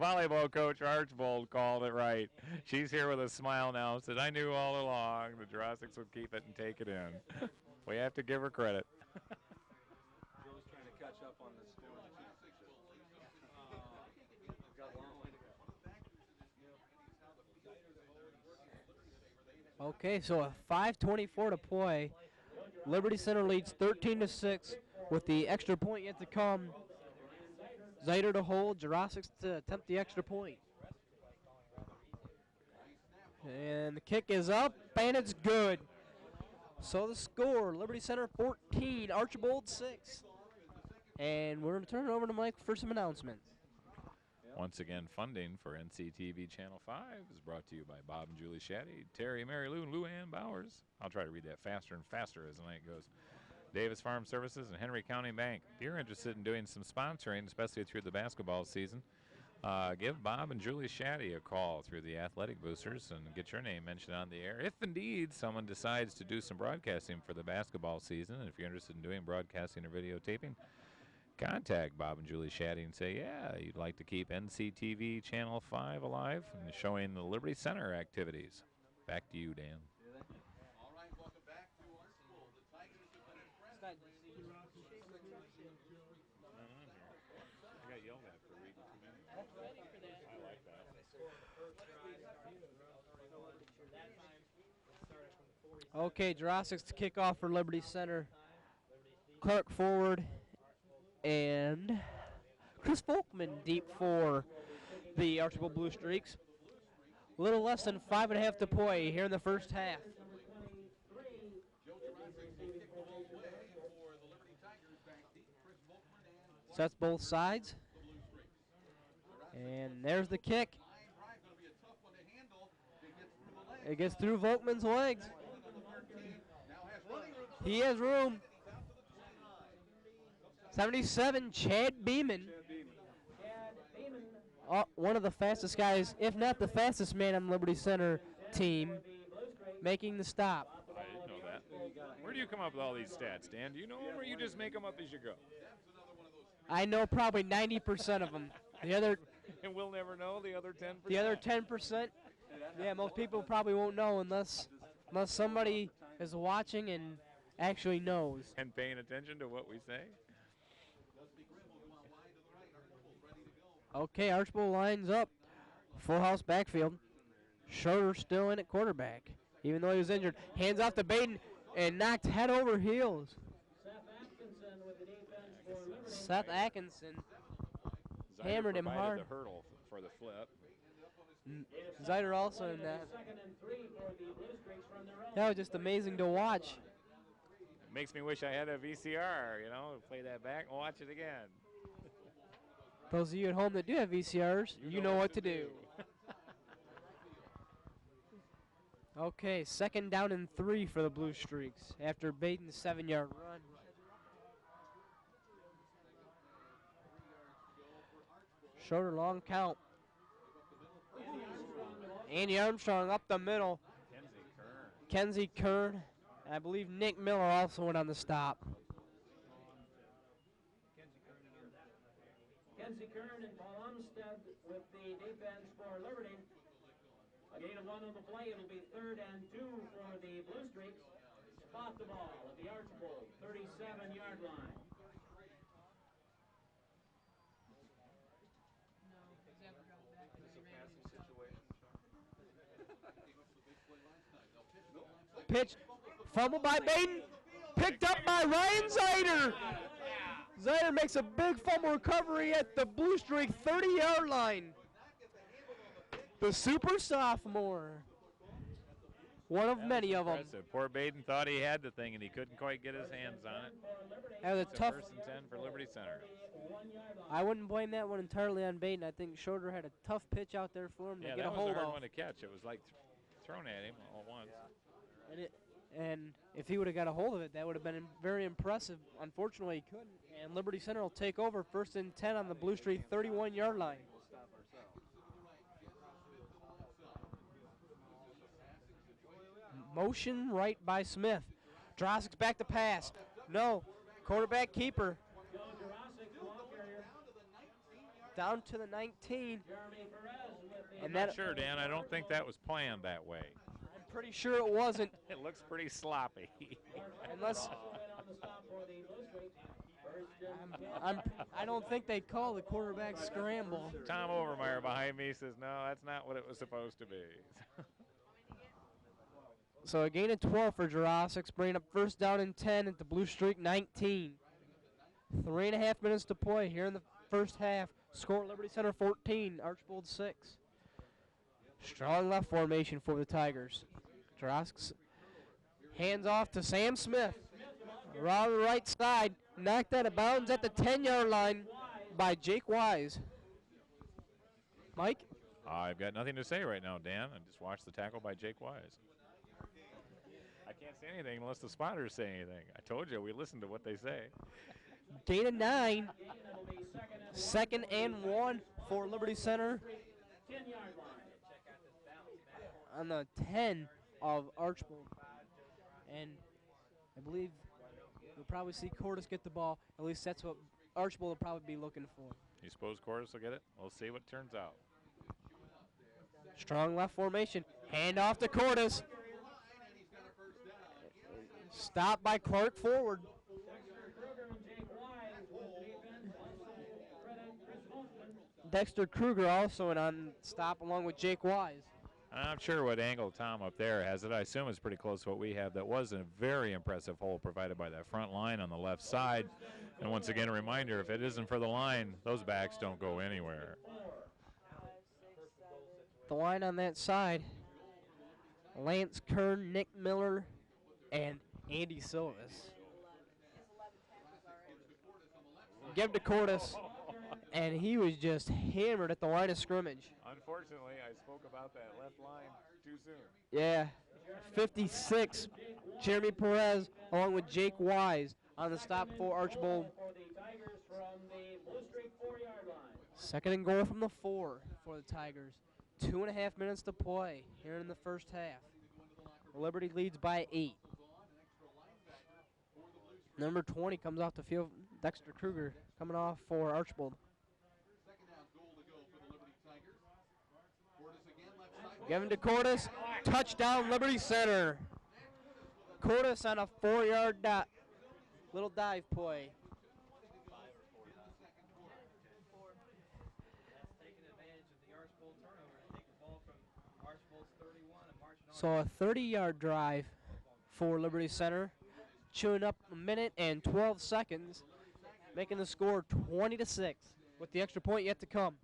Volleyball coach Archbold called it right. She's here with a smile now. Said, I knew all along the Jurassics would keep it and take it in. We have to give her credit. Joe's trying to catch up on this. Okay, so a 5:24 to play. Liberty Center leads 13-6 with the extra point yet to come. Zyder to hold, Jurassic to attempt the extra point. And the kick is up, and it's good. So the score, Liberty Center 14, Archbold 6. And we're going to turn it over to Mike for some announcements. Once again, funding for NCTV Channel 5 is brought to you by Bob and Julie Shaddy, Terry, Mary Lou, and Lou Ann Bowers. I'll try to read that faster and faster as the night goes. Davis Farm Services and Henry County Bank. If you're interested in doing some sponsoring, especially through the basketball season, give Bob and Julie Shaddy a call through the Athletic Boosters and get your name mentioned on the air. If indeed someone decides to do some broadcasting for the basketball season, and if you're interested in doing broadcasting or videotaping, contact Bob and Julie Shaddy and say, yeah, you'd like to keep NCTV Channel 5 alive and showing the Liberty Center activities. Back to you, Dan. All right, welcome back to Archbold. The Tigers have been impressed. I got yelled at for reading too many. I like that. Okay, Jurassic's to kick off for Liberty Center. Clark forward. And Chris Volkman deep for the Archbold Blue Streaks. A little less than 5.5 to play here in the first half. Sets both sides. And there's the kick. It gets through Volkman's legs. He has room. 77, Chad Beeman. One of the fastest guys, if not the fastest man on the Liberty Center team. making the stop. I didn't know that. Where do you come up with all these stats, Dan? Do you know them or you just make them up as you go? I know probably 90% of them. The other And we'll never know the other 10%. The other 10%, yeah, most people probably won't know unless somebody is watching and actually knows. And paying attention to what we say. Okay, Archbold lines up. Full house backfield. Schroeder still in at quarterback, even though he was injured. Hands off to Baden and knocked head over heels. Seth Atkinson hammered him hard. The hurdle for the flip. Zyder also in that. That was just amazing to watch. Makes me wish I had a VCR, you know, play that back and watch it again. Those of you at home that do have VCRs, you know what to do. Okay, 2nd down and 3 for the Blue Streaks after Baden's 7-yard run. Schroeder long count. Andy Armstrong up the middle. Kenzie Kern. And I believe Nick Miller also went on the stop. Kenzie Kern and Paul Umstead with the defense for Liberty. A gain of 1 on the play. It'll be 3rd and 2 for the Blue Streaks. Spot the ball at the Archbold 37-yard line. Pitch, fumble by Baden, picked up by Ryan Zyder. Zyder makes a big fumble recovery at the Blue Streak 30-yard line. The super sophomore. One of many of them. Impressive. Poor Baden thought he had the thing and he couldn't quite get his hands on it. That was a tough. 1st and 10 for Liberty Center. I wouldn't blame that one entirely on Baden. I think Schroeder had a tough pitch out there for him to get a hold of. Yeah, that was a hard one to catch. It was like thrown at him all at once. And if he would have got a hold of it, that would have been very impressive. Unfortunately, he couldn't. And Liberty Center will take over 1st and 10 on the Blue Street 31-yard line. Motion right by Smith. Drosik's back to pass. No. Quarterback keeper. Down to the 19. I'm not sure, Dan. I don't think that was planned that way. I'm pretty sure it wasn't. It looks pretty sloppy. Unless I don't think they call the quarterback scramble. Tom Overmeyer behind me says, no, that's not what it was supposed to be. So a gain of 12 for Jurassics, bringing up 1st down and 10 at the Blue Streak 19. 3.5 minutes to play here in the first half. Score Liberty Center 14, Archbold 6. Strong left formation for the Tigers. Jurassics hands off to Sam Smith. Around the right side, knocked out of bounds at the 10-yard line by Jake Wise. Mike? I've got nothing to say right now, Dan. I just watched the tackle by Jake Wise. I can't say anything unless the spotters say anything. I told you, we listen to what they say. Gain of 9. 2nd and 1 for Liberty Center. On the 10 of Archbold. And I believe we'll probably see Cordes get the ball. At least that's what Archbold will probably be looking for. You suppose Cordes will get it? We'll see what turns out. Strong left formation. Hand off to Cordes. Stop by Clark forward. Dexter Kruger also in on stop along with Jake Wise. I'm not sure what angle Tom up there has it. I assume it's pretty close to what we have. That was a very impressive hole provided by that front line on the left side. And once again, a reminder, if it isn't for the line, those backs don't go anywhere. The line on that side, Lance Kern, Nick Miller, and Andy Silvis. Give to Cordes, and he was just hammered at the line of scrimmage. Unfortunately, I spoke about that left line too soon. Yeah, 56, Jeremy Perez, along with Jake Wise on the stop for Archbold. 2nd and goal from the 4 for the Tigers. 2.5 minutes to play here in the first half. Liberty leads by 8. Number 20 comes off the field. Dexter Kruger coming off for Archbold. Given to Cordes. Touchdown, Liberty Center. Cordes on a 4-yard little dive play. So a 30-yard drive for Liberty Center, chewing up a minute and 12 seconds, making the score 20-6 with the extra point yet to come.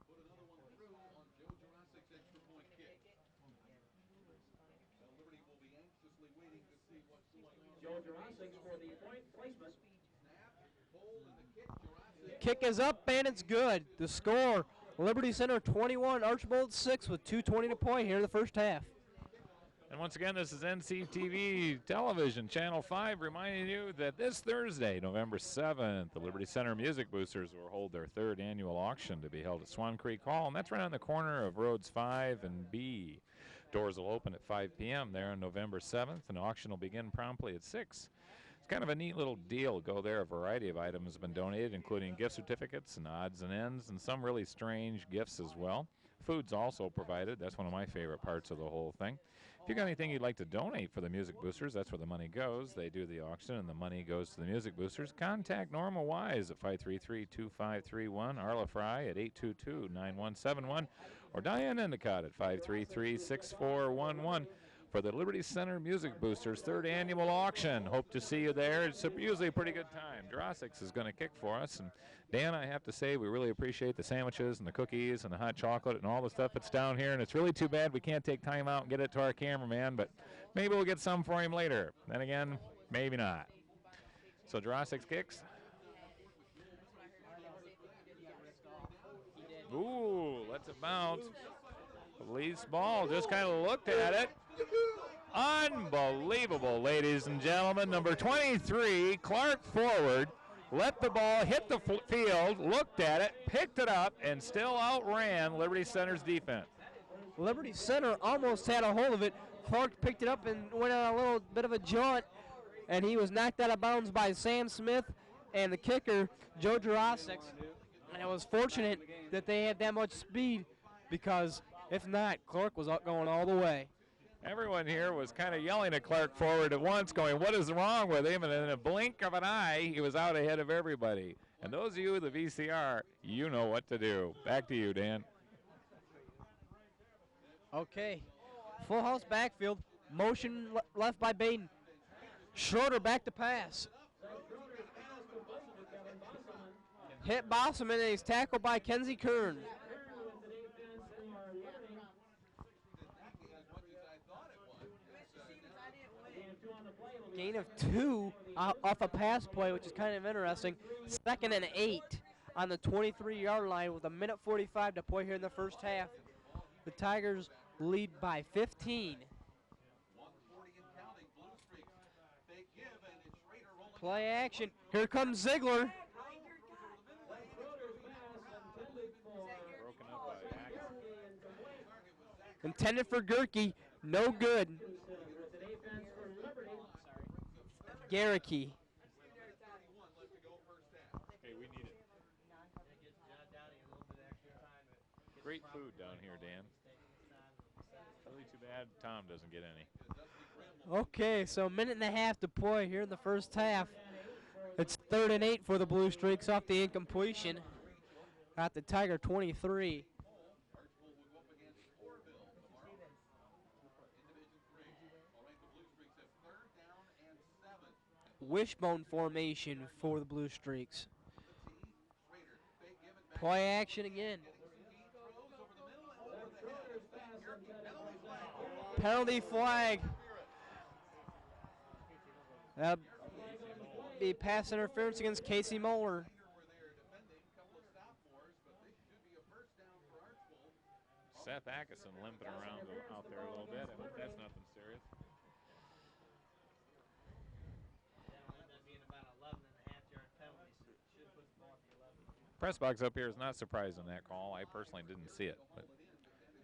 Kick is up and it's good. The score, Liberty Center 21, Archbold 6 with 2:20 to play here in the first half. And once again, this is NCTV Television, Channel 5, reminding you that this Thursday, November 7th, the Liberty Center Music Boosters will hold their 3rd annual auction to be held at Swan Creek Hall, and that's right on the corner of Roads 5 and B. Doors will open at 5 p.m. there on November 7th, and auction will begin promptly at 6. It's kind of a neat little deal. Go there. A variety of items have been donated, including gift certificates and odds and ends, and some really strange gifts as well. Food's also provided. That's one of my favorite parts of the whole thing. If you got anything you'd like to donate for the Music Boosters, that's where the money goes. They do the auction, and the money goes to the Music Boosters. Contact Norma Wise at 533-2531, Arla Fry at 822-9171, or Diane Endicott at 533-6411 for the Liberty Center Music Boosters 3rd annual auction. Hope to see you there. It's usually a pretty good time. Drossix is going to kick for us, and Dan, I have to say, we really appreciate the sandwiches and the cookies and the hot chocolate and all the stuff that's down here, and it's really too bad we can't take time out and get it to our cameraman, but maybe we'll get some for him later. Then again, maybe not. So Drossix kicks. Ooh, lets it bounce. Police ball, just kind of looked at it. Unbelievable, ladies and gentlemen. Number 23, Clark forward, let the ball hit the field, looked at it, picked it up, and still outran Liberty Center's defense. Liberty Center almost had a hold of it. Clark picked it up and went on a little bit of a jaunt, and he was knocked out of bounds by Sam Smith and the kicker, Joe Jurasik. And it was fortunate that they had that much speed, because if not, Clark was going all the way. Everyone here was kind of yelling at Clark forward at once, going, what is wrong with him? And in a blink of an eye, he was out ahead of everybody. And those of you with the VCR, you know what to do. Back to you, Dan. Okay. Full house backfield. Motion left by Baden. Schroeder back to pass. Hit Bosselman, and he's tackled by Kenzie Kern. Gain of 2 off a pass play, which is kind of interesting. 2nd and 8 on the 23-yard line with 1:45 to play here in the first half. The Tigers lead by 15. Play action. Here comes Ziegler. Intended for Gerke. No good. Garricky. Hey, we need it. Great food down here, Dan. Really too bad Tom doesn't get any. Okay, so a minute and a half to play here in the first half. It's 3rd and 8 for the Blue Streaks off the incompletion at the Tiger 23. Wishbone formation for the Blue Streaks. Play action again. Penalty flag. That'll be pass interference against Casey Moeller. Seth Atkinson limping around out there a little bit. I hope that's nothing serious. Press box up here is not surprised on that call. I personally didn't see it, but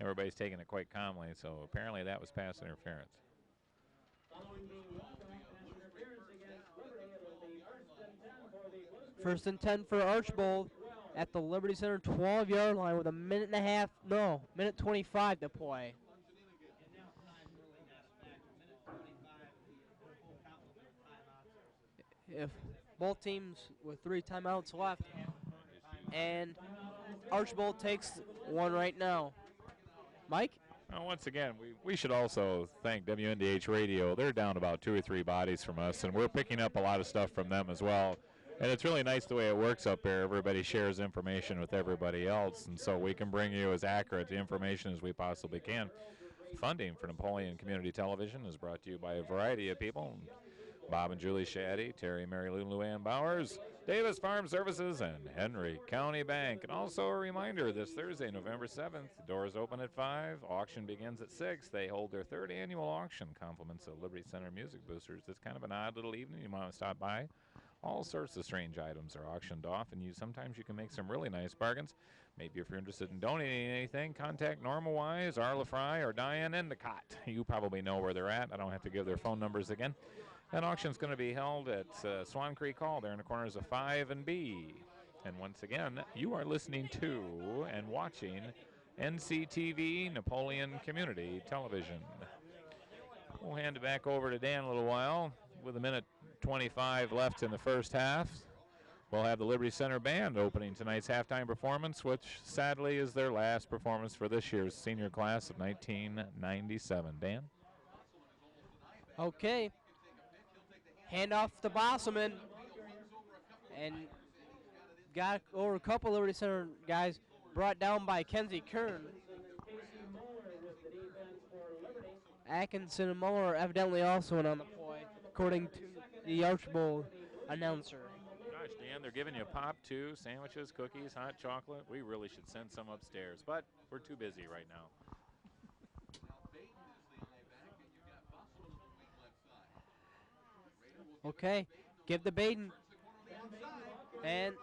everybody's taking it quite calmly, so apparently that was pass interference. Following being walk-off as interference against Liberty, it'll be First and 10 for Archbold at the Liberty Center 12-yard line with a minute 25 to play. If both teams with 3 timeouts left, and Archbold takes one right now. Mike? Well, once again, we should also thank WNDH Radio. They're down about 2 or 3 bodies from us, and we're picking up a lot of stuff from them as well. And it's really nice the way it works up there. Everybody shares information with everybody else, and so we can bring you as accurate information as we possibly can. Funding for Napoleon Community Television is brought to you by a variety of people. Bob and Julie Shaddy, Terry, Mary Lou, Luann Bowers, Davis Farm Services, and Henry County Bank. And also a reminder, this Thursday, November 7th, doors open at 5, auction begins at 6. They hold their 3rd annual auction, compliments of Liberty Center Music Boosters. It's kind of an odd little evening. You want to stop by. All sorts of strange items are auctioned off, and sometimes you can make some really nice bargains. Maybe if you're interested in donating anything, contact Norma Wise, Arla Fry, or Diane Endicott. You probably know where they're at. I don't have to give their phone numbers again. That auction's going to be held at Swan Creek Hall there in the corners of 5 and B. And once again, you are listening to and watching NCTV, Napoleon Community Television. We'll hand it back over to Dan a little while. With a minute 25 left in the first half, we'll have the Liberty Center Band opening tonight's halftime performance, which sadly is their last performance for this year's senior class of 1997. Dan? Okay. Hand off to Bosselman. And got over a couple Liberty Center guys brought down by Kenzie Kern. Atkinson and Muller evidently also in on the play, according to the Archbold announcer. Gosh, Dan, they're giving you pop, too, sandwiches, cookies, hot chocolate. We really should send some upstairs, but we're too busy right now. Okay, give the Baden. And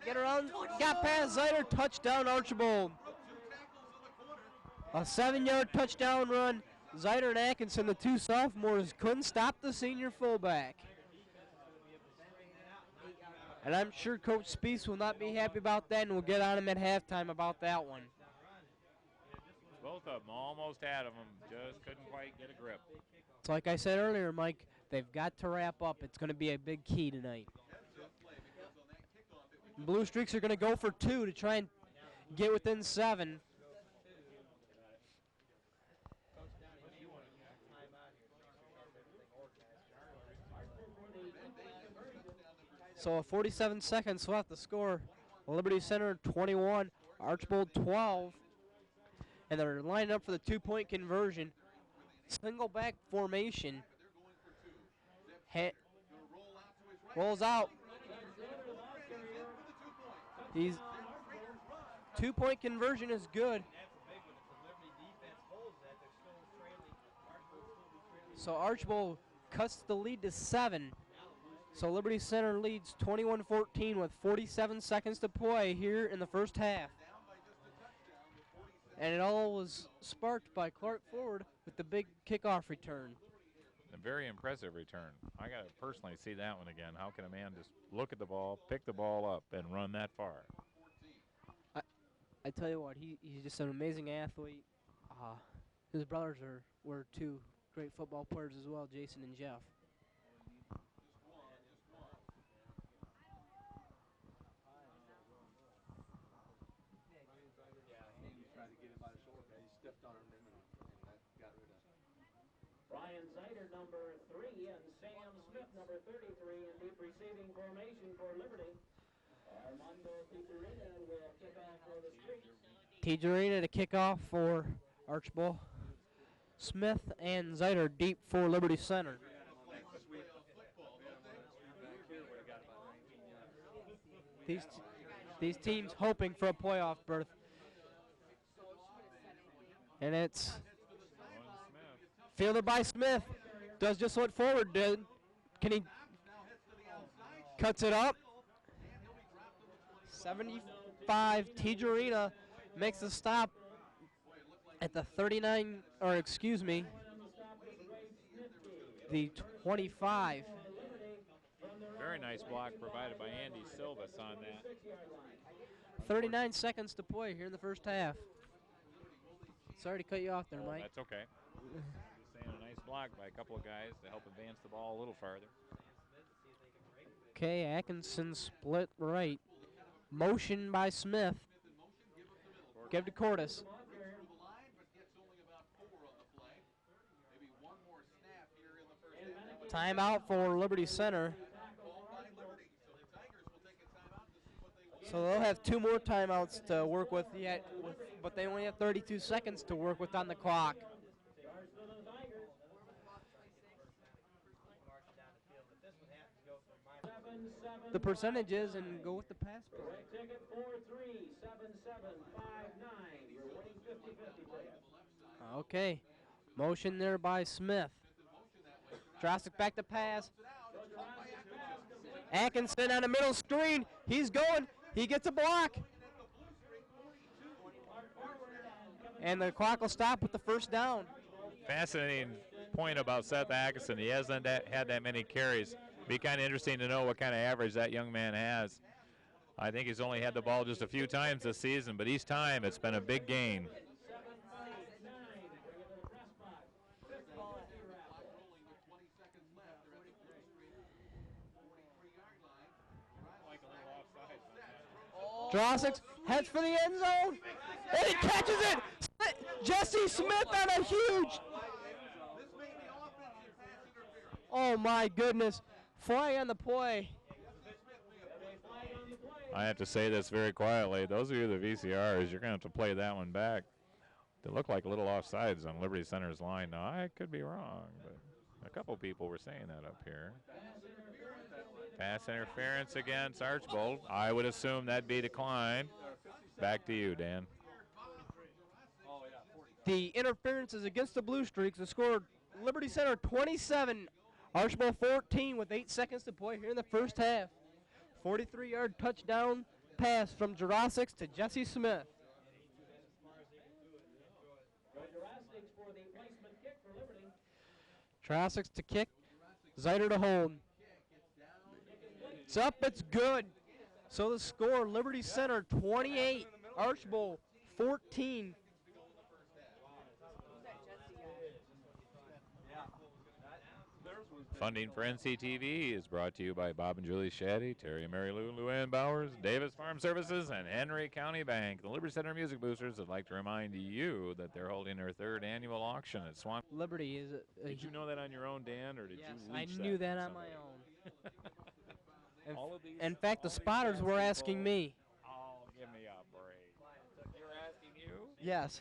get around, got past Zeiter, touchdown Archbold. A 7-yard touchdown run. Zeiter and Atkinson, the 2 sophomores, couldn't stop the senior fullback. And I'm sure Coach Spees will not be happy about that, and we'll get on him at halftime about that one. Both of them almost had them, just couldn't quite get a grip. So like I said earlier, Mike, they've got to wrap up. It's going to be a big key tonight. Blue Streaks are going to go for 2 to try and get within 7. So 47 seconds left to score. Liberty Center 21, Archbold 12. And they're lining up for the 2-point conversion. Single back formation. Rolls out. He's 2-point conversion is good. So Archbold cuts the lead to 7. So Liberty Center leads 21-14 with 47 seconds to play here in the first half. And it all was sparked by Clark Ford with the big kickoff return. A very impressive return. I got to personally see that one again. How can a man just look at the ball, pick the ball up, and run that far? I tell you what, he's just an amazing athlete. His brothers were 2 great football players as well, Jason and Jeff. Brian Zeiter, number 3, and Sam Smith, number 33, in deep receiving formation for Liberty. Armando Tijerina will kick off for the Streaks. Tijerina to kick off for Archbold. Smith and Zeiter deep for Liberty Center. These teams hoping for a playoff berth. And it's fielded by Smith. Does just what Forward did. Can he? Cuts it up. 75. Tijerina makes a stop at the 39, or excuse me, the 25. Very nice block provided by Andy Silvas on that. 39 seconds to play here in the first half. Sorry to cut you off there, Mike. That's okay. Just saying, a nice block by a couple of guys to help advance the ball a little farther. Okay, Atkinson split right. Motion by Smith. Give to Cordes. Timeout for Liberty Center. So they'll have 2 more timeouts to work with yet, but they only have 32 seconds to work with on the clock. The percentages and go with the pass play. Ticket 437759. You're winning 50-50. Okay. Motion there by Smith. Drostick back to pass. Atkinson on the middle screen. He's going. He gets a block. And the clock will stop with the first down. Fascinating point about Seth Atkinson. He hasn't had that many carries. Be kind of interesting to know what kind of average that young man has. I think he's only had the ball just a few times this season, but each time it's been a big gain. Drostick heads for the end zone. And he catches it. Jesse Smith on a huge. Oh my goodness. Flying on the play. I have to say this very quietly. Those of you the VCRs, you're going to have to play that one back. They look like little offsides on Liberty Center's line. Now, I could be wrong, but a couple people were saying that up here. Pass interference against Archbold. I would assume that'd be declined. Back to you, Dan. The interference is against the Blue Streaks. The score, Liberty Center 27, Archbold 14 with 8 seconds to play here in the first half. 43-yard touchdown pass from Jurasics to Jesse Smith. Jurasics to kick, Zeiter to hold. It's up, it's good. So the score, Liberty Center 28, Archbold 14. Funding for NCTV is brought to you by Bob and Julie Shaddy, Terry and Mary Lou, Luann Bowers, Davis Farm Services, and Henry County Bank. The Liberty Center Music Boosters would like to remind you that they're holding their 3rd annual auction at Swamp. Liberty is Did you know that on your own, Dan, or did yes, you I leech knew that from on my somebody? own. All of these, In fact, the spotters were asking me. Oh, give me a break. You're asking you? Yes,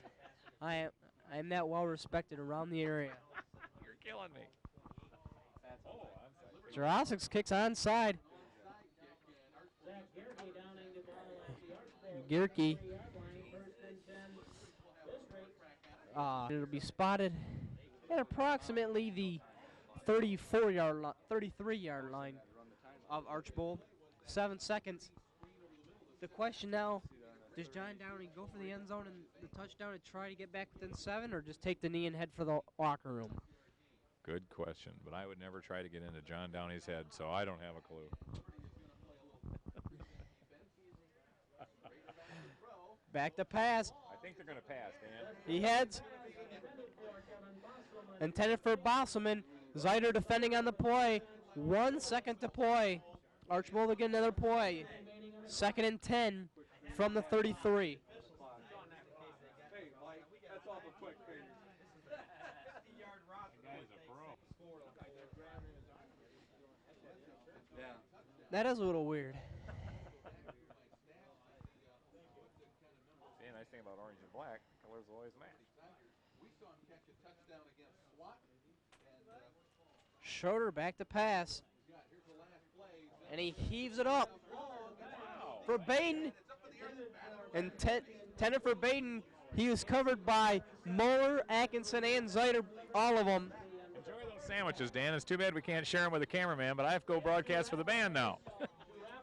I am that well respected around the area. You're killing me. Jurasics kicks onside. Gierke. It'll be spotted at approximately the 33-yard line of Archbold. 7 seconds. The question now, does John Downey go for the end zone and the touchdown and try to get back within 7, or just take the knee and head for the locker room? Good question, but I would never try to get into John Downey's head, so I don't have a clue. Back to pass. I think they're going to pass, Dan. He heads. Intended for Bosselman. Zeiter defending on the play. 1 second to play. Archbold again another play. 2nd and 10 from the 33. That is a little weird. See, a nice thing about orange and black, colors always match. We saw him catch a touchdown against SWAT. Schroeder back to pass. And he heaves it up for Baden. Intended for Baden. He was covered by Muller, Atkinson, and Zeiter, all of them. Enjoy those sandwiches, Dan. It's too bad we can't share them with the cameraman, but I have to go broadcast for the band now.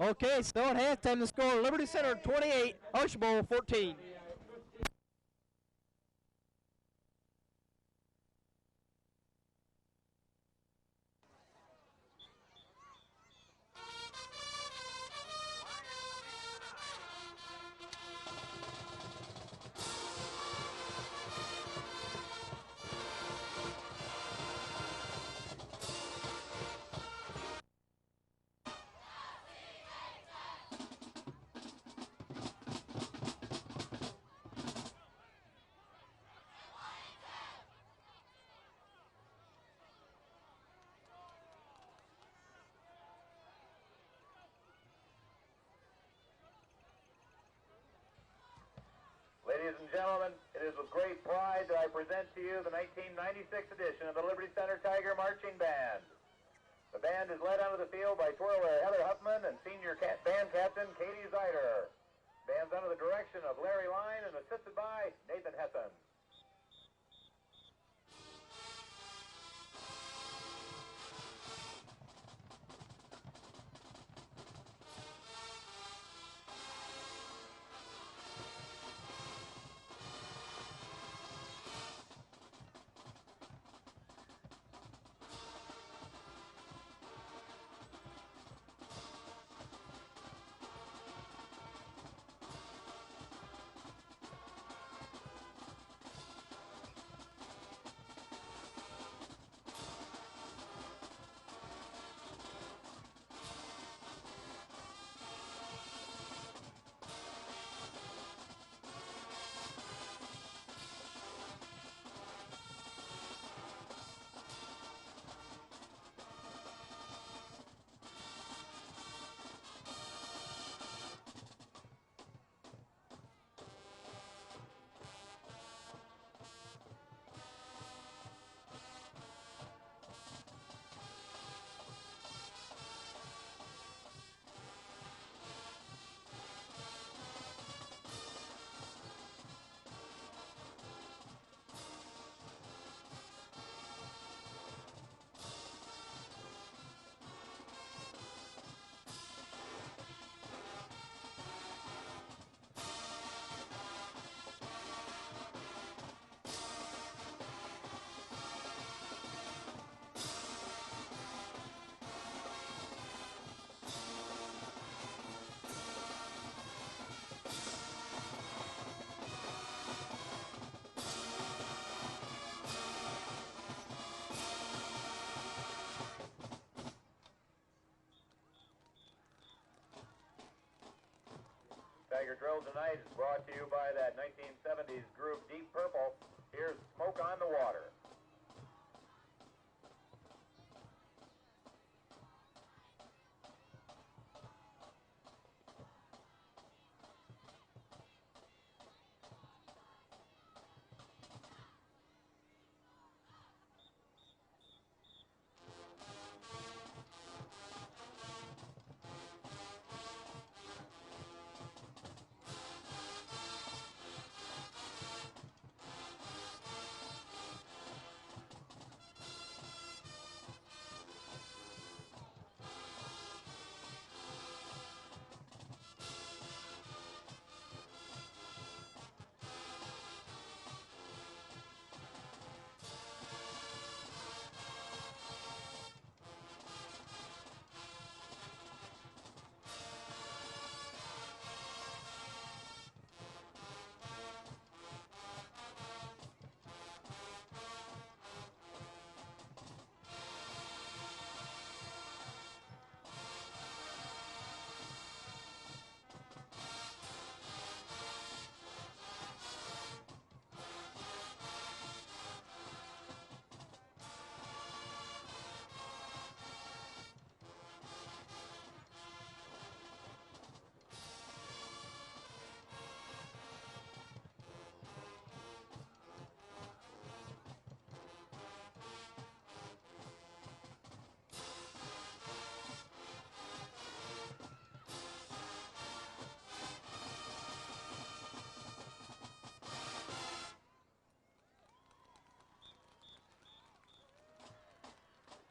Okay, still at halftime, the score, Liberty Center 28, Archbold 14. and gentlemen, it is with great pride that I present to you the 1996 edition of the Liberty Center Tiger Marching Band. The band is led onto the field by twirler Heather Huffman and senior band captain Katie Zeider. Band's under the direction of Larry Line and assisted by Nathan Hessen. Tiger Drill tonight is brought to you by that 1970s group Deep Purple. Here's Smoke on the Water.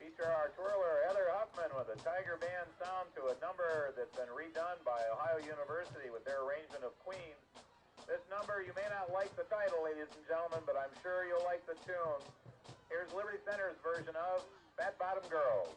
Feature our twirler Heather Huffman with a Tiger Band sound to a number that's been redone by Ohio University with their arrangement of Queens. This number, you may not like the title, ladies and gentlemen, but I'm sure you'll like the tune. Here's Liberty Center's version of Fat Bottom Girls.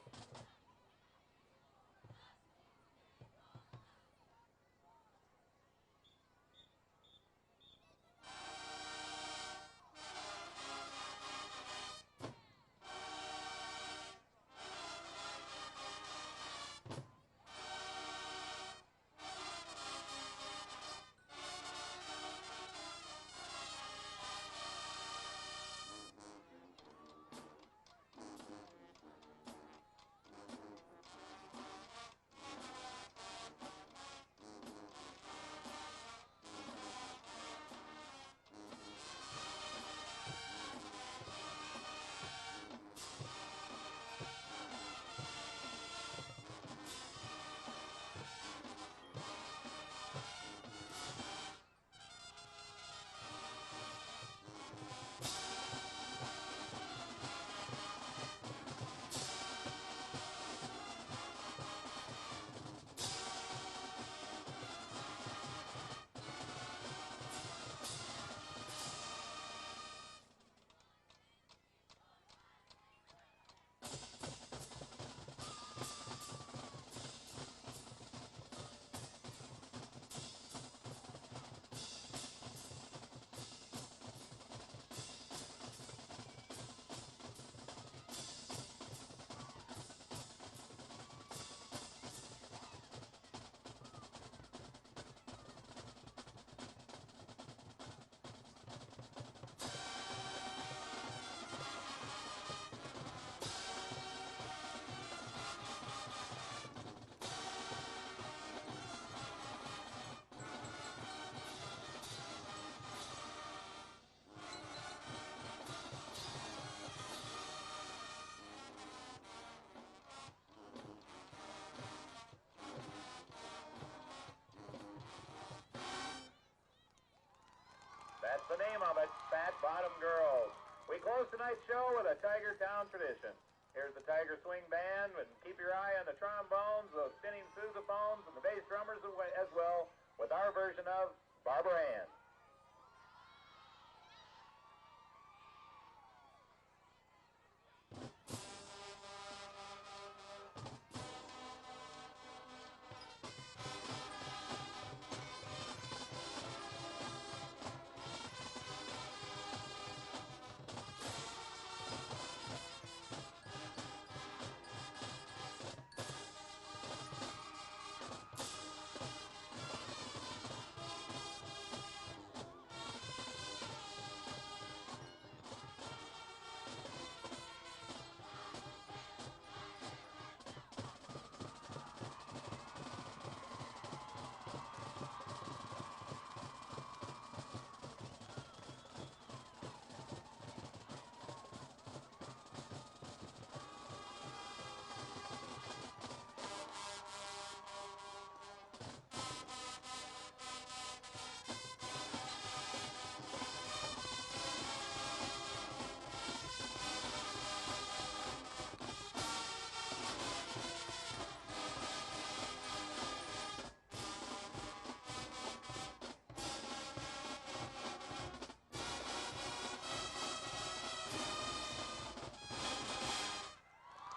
That's the name of it, Fat Bottom Girls. We close tonight's show with a Tiger Town tradition. Here's the Tiger Swing Band, and keep your eye on the trombones, those spinning sousaphones, and the bass drummers as well, with our version of Barbara Ann.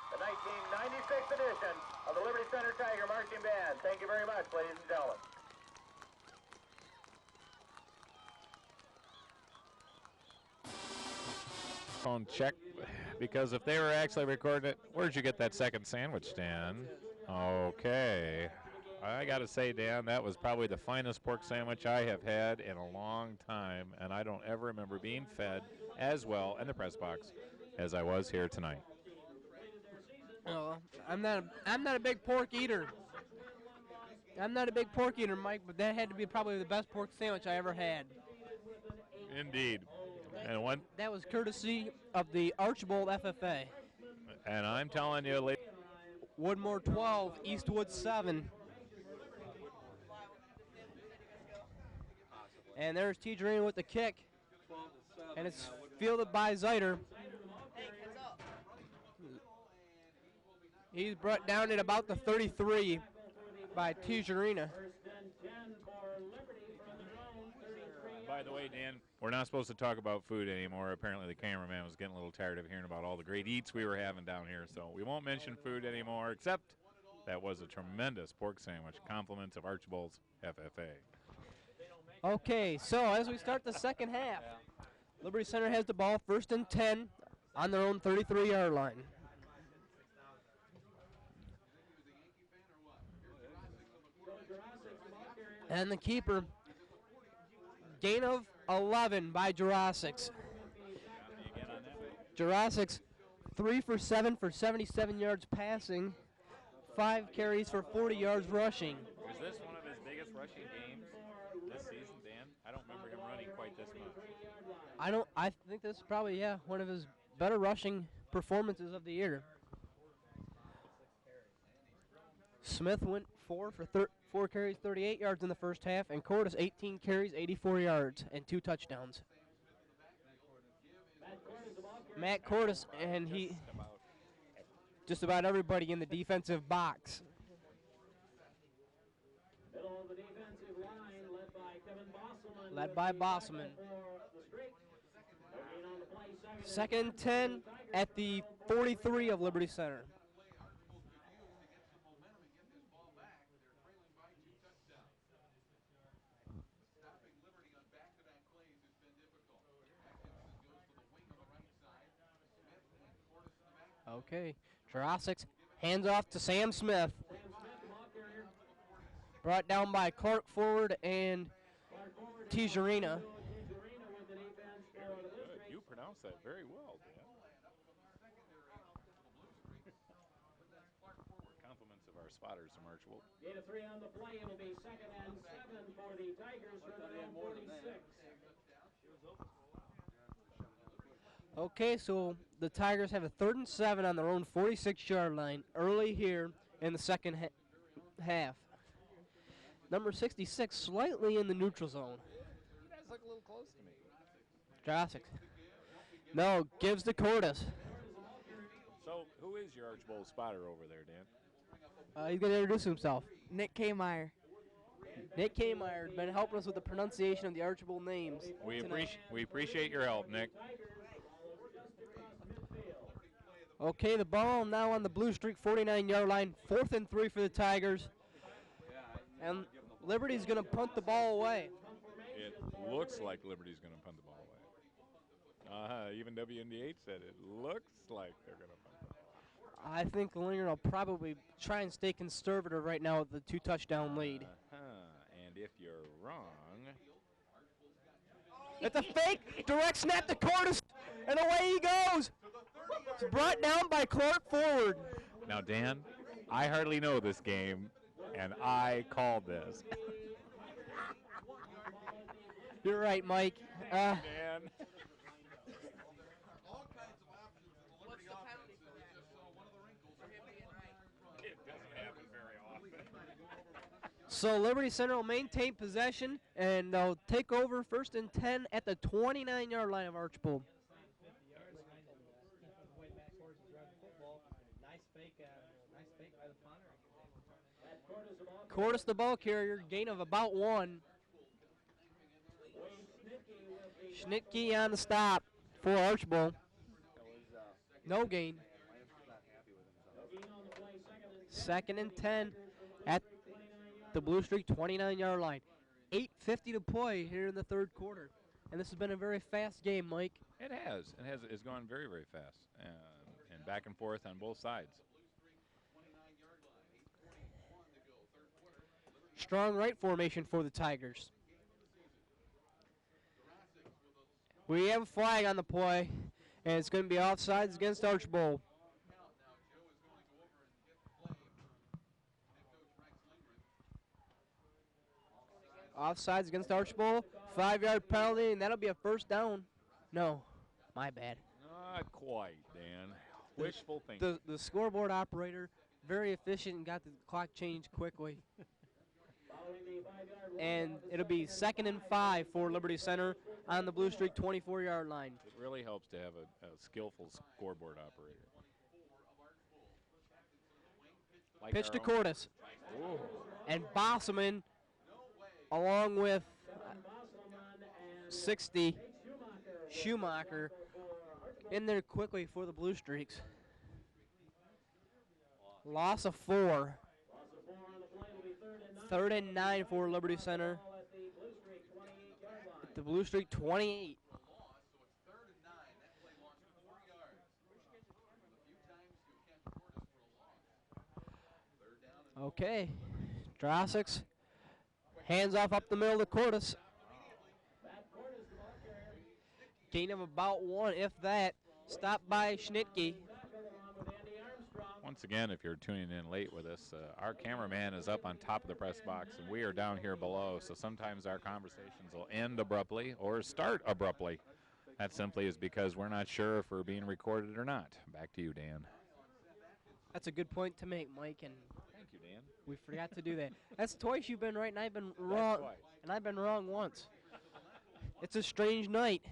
The 1996 edition of the Liberty Center Tiger Marching Band. Thank you very much, ladies and gentlemen. Phone check, because if they were actually recording it, where'd you get that second sandwich, Dan? Okay. I got to say, Dan, that was probably the finest pork sandwich I have had in a long time, and I don't ever remember being fed as well in the press box as I was here tonight. Oh, I'm not a big pork eater. I'm not a big pork eater, Mike, but that had to be probably the best pork sandwich I ever had. Indeed. And one, That was courtesy of the Archbold FFA. and I'm telling you, ladies, Woodmore 12, Eastwood 7. And there's T-Drain with the kick. And it's fielded by Zeiter. He's brought down at about the 33 by T-Jarina. by the way, Dan, we're not supposed to talk about food anymore. Apparently the cameraman was getting a little tired of hearing about all the great eats we were having down here, so we won't mention food anymore, except that was a tremendous pork sandwich. Compliments of Archbold's FFA. Okay, so as we start the second half, Liberty Center has the ball, 1st and 10 on their own 33-yard line. And the keeper, gain of 11 by Jurassics. Jurassics 3 for 7 for 77 yards passing, 5 carries for 40 yards rushing. Is this one of his biggest rushing games this season, Dan? I don't remember him running quite this much. I think this is probably, one of his better rushing performances of the year. Smith went 4 carries, 38 yards in the first half, and Cordes 18 carries, 84 yards, and 2 touchdowns. Matt Cordes, and he just about everybody in the defensive box. Middle of the defensive line, Led by Bosselman. Second and 10 at the 43 of Liberty Center. Okay, Jurassics hands off to Sam Smith. Brought down by Clark Forward and Tijerina. You pronounced that very well, Dan. Compliments of our spotters from Archbold. Gain of 3 on the play. It'll be 2nd and 7 for the Tigers from their own 46. Okay, so the Tigers have a 3rd and 7 on their own 46-yard line early here in the second half. Number 66 slightly in the neutral zone. You guys look a little close to me. Josic. No, gives to Cordes. So, who is your Archbold spotter over there, Dan? He's going to introduce himself. Nick Kmeyer. Nick Kmeyer has been helping us with the pronunciation of the Archbold names. We appreciate your help, Nick. Okay, the ball now on the Blue Streak 49-yard line. 4th and 3 for the Tigers. And Liberty's going to punt the ball away. It looks like Liberty's going to punt the ball away. Even WNDH said it looks like they're going to punt the ball. I think Linger will probably try and stay conservative right now with the 2-touchdown lead. And if you're wrong, It's a fake, direct snap to Cordes, and away he goes. It's brought down by Clark forward. now Dan, I hardly know this game, and I called this. You're right, Mike. Dan. All kinds of options in the Liberty offense. It's just one of the wrinkles for him being right. It doesn't happen very often. So Liberty Center will maintain possession, and they'll take over 1st and 10 at the 29-yard line of Archbold. Cordes the ball carrier, gain of about 1. Schnitke on the stop for Archbold. No gain. 2nd and 10 at the Blue Streak 29-yard line. 8:50 to play here in the 3rd quarter. And this has been a very fast game, Mike. It has. It's gone very, very fast. And back and forth on both sides. Strong right formation for the Tigers. We have a flag on the play, and it's going to be offsides against Archbold. Offsides against Archbold. 5-yard penalty, and that'll be a 1st down. No, my bad. Not quite, Dan. Wishful thinking. The scoreboard operator, very efficient and got the clock changed quickly. And it'll be 2nd and 5 for Liberty Center on the Blue Streak 24-yard line. It really helps to have a skillful scoreboard operator. Like Pitch to our own. Cordes. Ooh. And Bosselman, along with 60, Schumacher, in there quickly for the Blue Streaks. Loss of 4. 3rd and 9 for Liberty Center. At the Blue Streak 28. Okay. Josic. Hands off up the middle to Cordes. Gain of about 1, if that. Stopped by Schnitke. Once again, if you're tuning in late with us, our cameraman is up on top of the press box, and we are down here below. So sometimes our conversations will end abruptly or start abruptly. That simply is because we're not sure if we're being recorded or not. Back to you, Dan. That's a good point to make, Mike, and Thank you, Dan. we forgot to do that. That's twice you've been right, and I've been wrong. twice. And I've been wrong once. It's a strange night.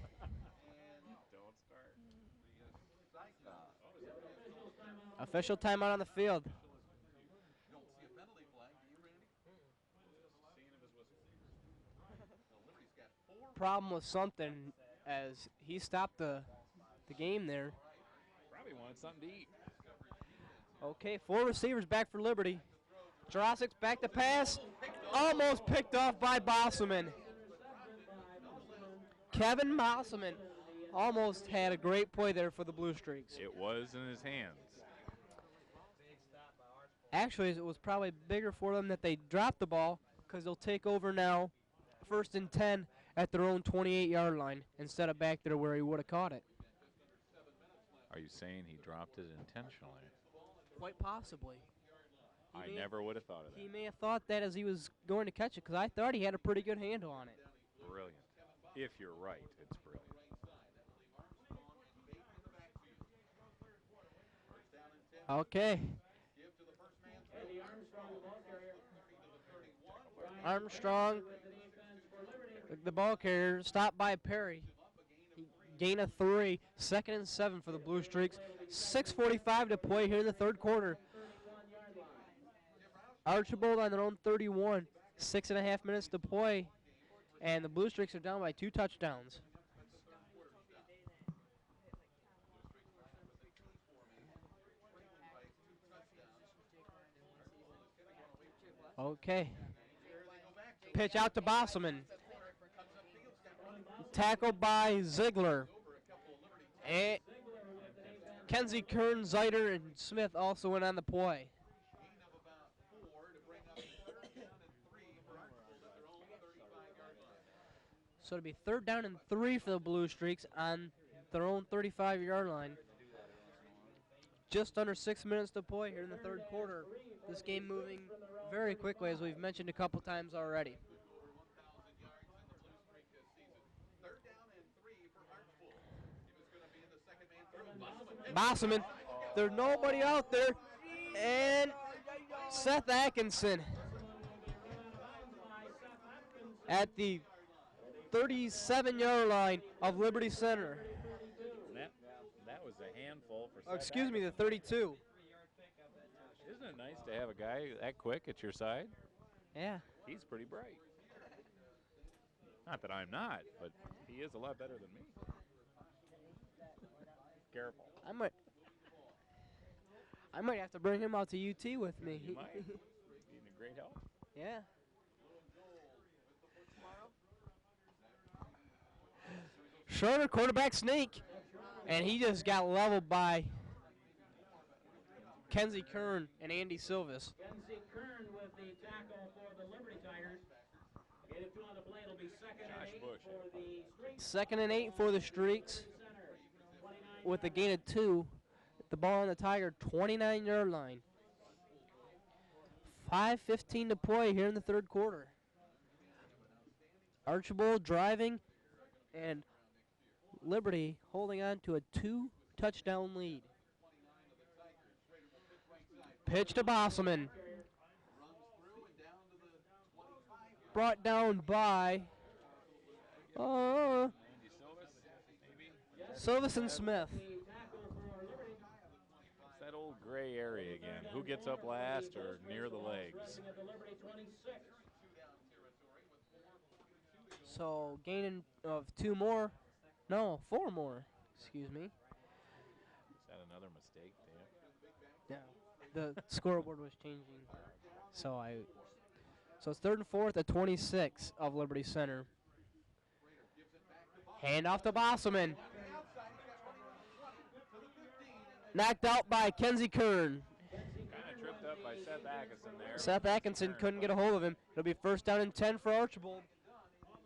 Don't start. Official timeout on the field. You don't see a penalty flag, do you, Randy? Liberty's got 4. Problem with something as he stopped the game there. Probably wanted something to eat. Okay, 4 receivers back for Liberty. Josic's back to pass. Almost picked off by Bosselman. Kevin Bosselman almost had a great play there for the Blue Streaks. It was in his hands. Actually, it was probably bigger for them that they dropped the ball because they'll take over now 1st and 10 at their own 28-yard line instead of back there where he would have caught it. Are you saying he dropped it intentionally? Quite possibly. I never would have thought of He that. may have thought that as he was going to catch it because I thought he had a pretty good handle on it. Brilliant. If you're right, it's brilliant. Okay. Armstrong, the ball carrier, stopped by Perry. He gain of 3, 2nd and 7 for the Blue Streaks. 6:45 to play here in the third quarter. Archbold on their own 31, 6.5 minutes to play, and the Blue Streaks are down by 2 touchdowns. Okay. Pitch out to Bosselman. Tackled by Ziegler. And Kenzie Kern, Zeiter, and Smith also went on the play. So it'll be 3rd down and 3 for the Blue Streaks on their own 35-yard line. Just under 6 minutes to play here in the third quarter. This game moving very quickly, as we've mentioned a couple times already. Bosselman, there's nobody out there, and Seth Atkinson at the 37-yard line of Liberty Center. That was a handful for Oh, excuse me, the 32. Isn't it nice to have a guy that quick at your side? Yeah. He's pretty bright. Not that I'm not, but he is a lot better than me. Careful. I might have to bring him out to UT with me. You might. He's a great help. Yeah. Schroeder, quarterback sneak, and he just got leveled by Kenzie Kern and Andy Silvis. Kenzie Kern with the tackle for the Liberty Tigers. Get it 2 on the play. It'll be 2nd and 8 for the Streaks. 2nd and 8 for the Streaks with a gain of 2. The ball on the Tiger 29-yard line. 5:15 to play here in the third quarter. Archbold driving, and Liberty holding on to a 2-touchdown lead. Pitch to Bosselman. Brought down by Silvis and Smith. It's that old gray area again. Who gets up last or near the legs? So gaining of 4 more. Excuse me. Is that another mistake, Dan? Yeah, the scoreboard was changing. So it's 3rd and 4th at 26 of Liberty Center. Hand off to Bosselman. Knocked out by Kenzie Kern. Kind of tripped up by Seth Atkinson there. Seth Atkinson couldn't get a hold of him. It'll be 1st down and 10 for Archbold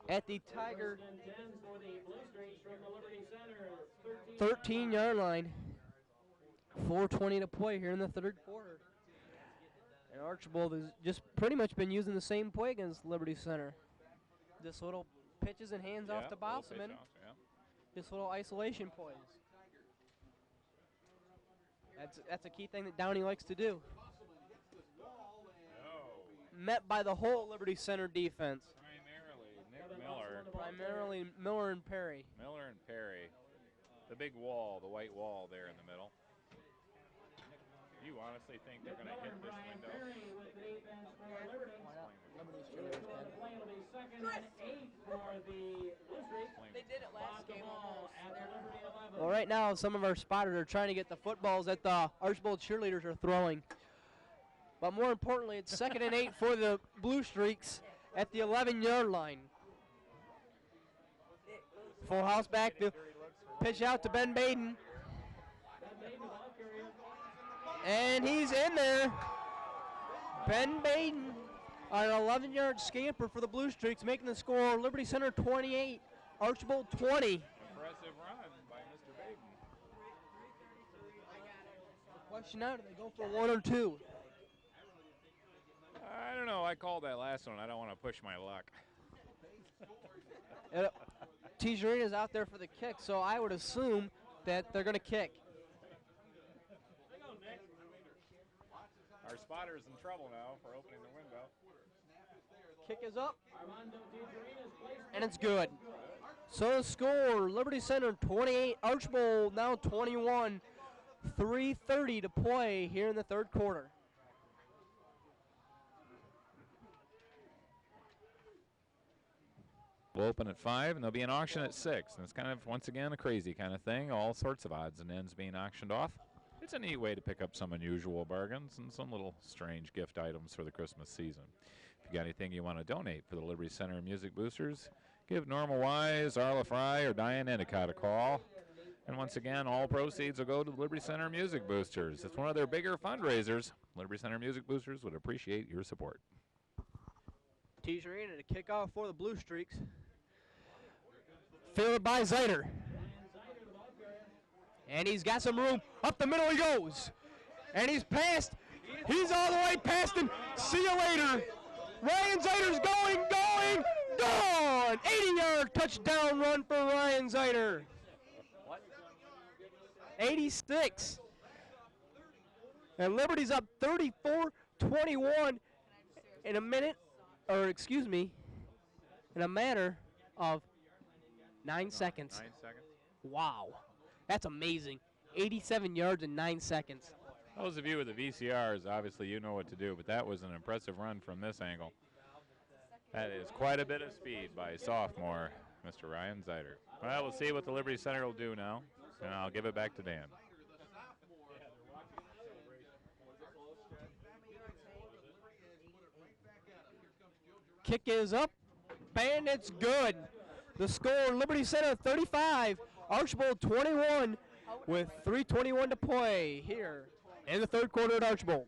at the Tiger 13-yard line. 4:20 to play here in the third quarter. And Archbold has just pretty much been using the same play against Liberty Center. Just little pitches and hands off to Bosselman. Just little isolation plays. That's a key thing that Downey likes to do. Met by the whole Liberty Center defense. Primarily Miller and Perry. Miller and Perry. The big wall, the white wall there in the middle. You honestly think they're going to hit this window? They did it last game. Well, right now, some of our spotters are trying to get the footballs that the Archbold cheerleaders are throwing. But more importantly, it's 2nd and 8 for the Blue Streaks at the 11-yard line. Full house back to pitch out to Ben Baden. And he's in there. Ben Baden on an 11-yard scamper for the Blue Streaks, making the score Liberty Center 28, Archbold 20. Impressive run by Mr. Baden. Question now, do they go for 1 or 2? I don't know. I called that last one. I don't want to push my luck. Tijerina's out there for the kick, so I would assume that they're going to kick. Our spotter's in trouble now for opening the window. Kick is up, and it's good. So the score, Liberty Center 28, Archbold now 21. 3:30 to play here in the third quarter. We'll open at 5, and there'll be an auction at 6. And it's kind of, once again, a crazy kind of thing. All sorts of odds and ends being auctioned off. It's a neat way to pick up some unusual bargains and some little strange gift items for the Christmas season. If you got anything you want to donate for the Liberty Center Music Boosters, give Norma Wise, Arla Fry, or Diane Endicott a call. And once again, all proceeds will go to the Liberty Center Music Boosters. It's one of their bigger fundraisers. Liberty Center Music Boosters would appreciate your support. Teaser in to kick off for the Blue Streaks. Fielded by Zeiter. And he's got some room. Up the middle he goes. And he's passed. He's all the way past him. See you later. Ryan Zeiter's going. Gone! 80-yard touchdown run for Ryan Zeiter. 86. And Liberty's up 34-21 in a minute, or excuse me, in a matter of 9 seconds. 9 seconds. Wow. That's amazing. 87 yards in 9 seconds. Those of you with the VCRs, obviously you know what to do, but that was an impressive run from this angle. That is quite a bit of speed by sophomore, Mr. Ryan Zeiter. Well, we'll see what the Liberty Center will do now, and I'll give it back to Dan. Kick is up, and it's good. The score, Liberty Center 35, Archbold 21, with 3:21 to play here in the third quarter at Archbold.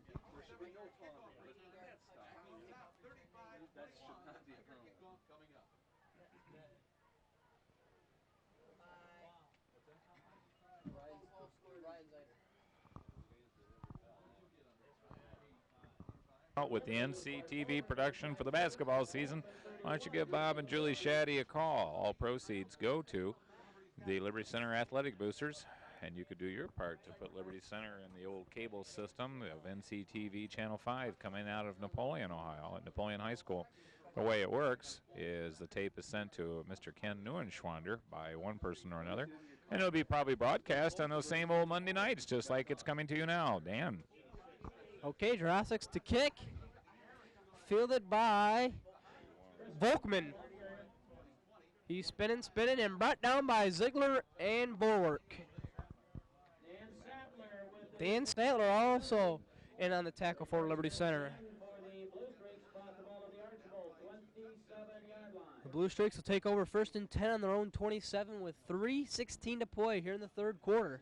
With the NCTV production for the basketball season, why don't you give Bob and Julie Shaddy a call? All proceeds go to the Liberty Center Athletic Boosters, and you could do your part to put Liberty Center in the old cable system of NCTV Channel 5 coming out of Napoleon, Ohio, at Napoleon High School. The way it works is the tape is sent to Mr. Ken Neuenschwander by one person or another, and it'll be probably broadcast on those same old Monday nights, just like it's coming to you now. Dan. Okay, Jurassics to kick. Fielded by Volkman. He's spinning, and brought down by Ziegler and Bulwark. Dan Statler also in on the tackle for Liberty Center. The Blue Streaks will take over 1st and 10 on their own 27 with 3:16 to play here in the third quarter.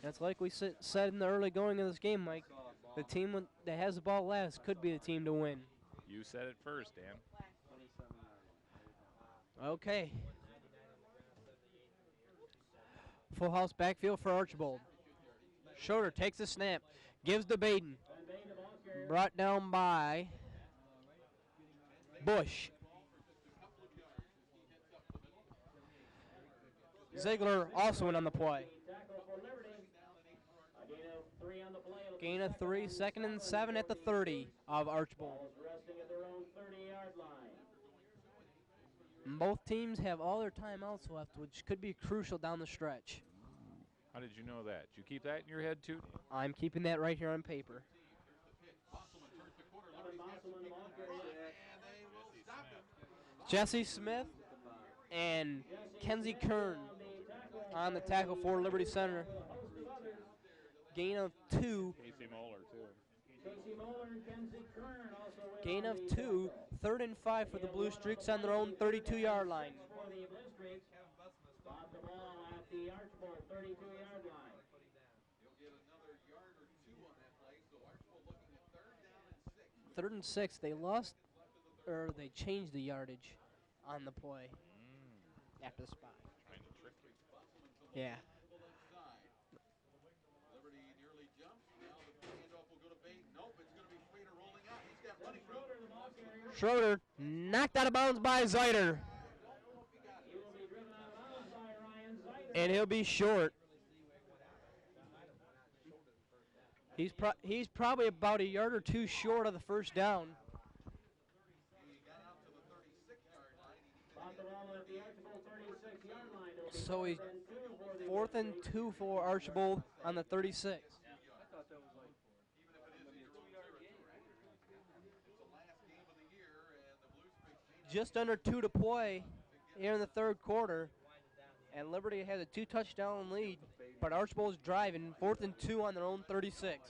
That's like we said in the early going of this game, Mike. The team that has the ball last could be the team to win. You said it first, Dan. Okay. Full house backfield for Archbold. Schroeder takes the snap, gives to Baden. Brought down by Bush. Ziegler also in on the play. Gain of 3, 2nd and 7 at the 30 of Archbold. Both teams have all their timeouts left, which could be crucial down the stretch. How did you know that? Did you keep that in your head, too? I'm keeping that right here on paper. Jesse Smith and Kenzie Kern on the tackle for Liberty Center. Gain of 2. Casey Moeller, too. Gain of 2. 3rd and 5 for the Blue Streaks on their own 32-yard line. Third and 6. They lost, or they changed the yardage on the play after the spot. Trying to trick you. Yeah. Schroeder knocked out of bounds by Zeiter. And he'll be short. He's probably about a yard or two short of the first down. Bought the ball at the Archbold 36-yard line. It'll be So he's fourth and 2 for the 4th and 2 for Archbold on the 36. I thought that was like maybe a 2-yard gain. Just under 2 to play here in the third quarter, and Liberty has a 2-touchdown lead, but Archbold's driving 4th and 2 on their own 36. We haven't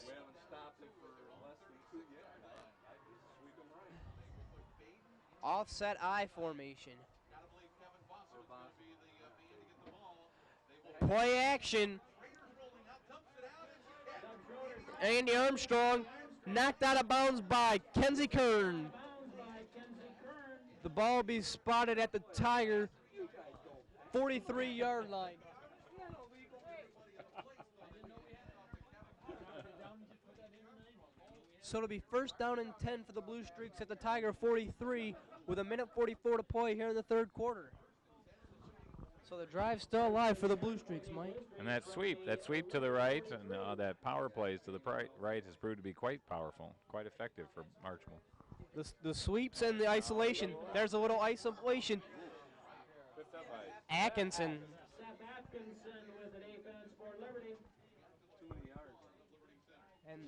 stopped it for less than 2 yards. Sweep them right. Offset I formation. Play action. Andy Armstrong knocked out of bounds by Kenzie Kern. The ball will be spotted at the Tiger 43-yard line. So it'll be first down and 10 for the Blue Streaks at the Tiger 43 with 1:44 to play here in the third quarter. So the drive's still alive for the Blue Streaks, Mike. And that sweep to the right, and that power plays to the right has proved to be quite powerful, quite effective for Archbold. The sweeps and the isolation. There's a little isolation. Atkinson. Seth Atkinson with an defense for Liberty. Too many yards. And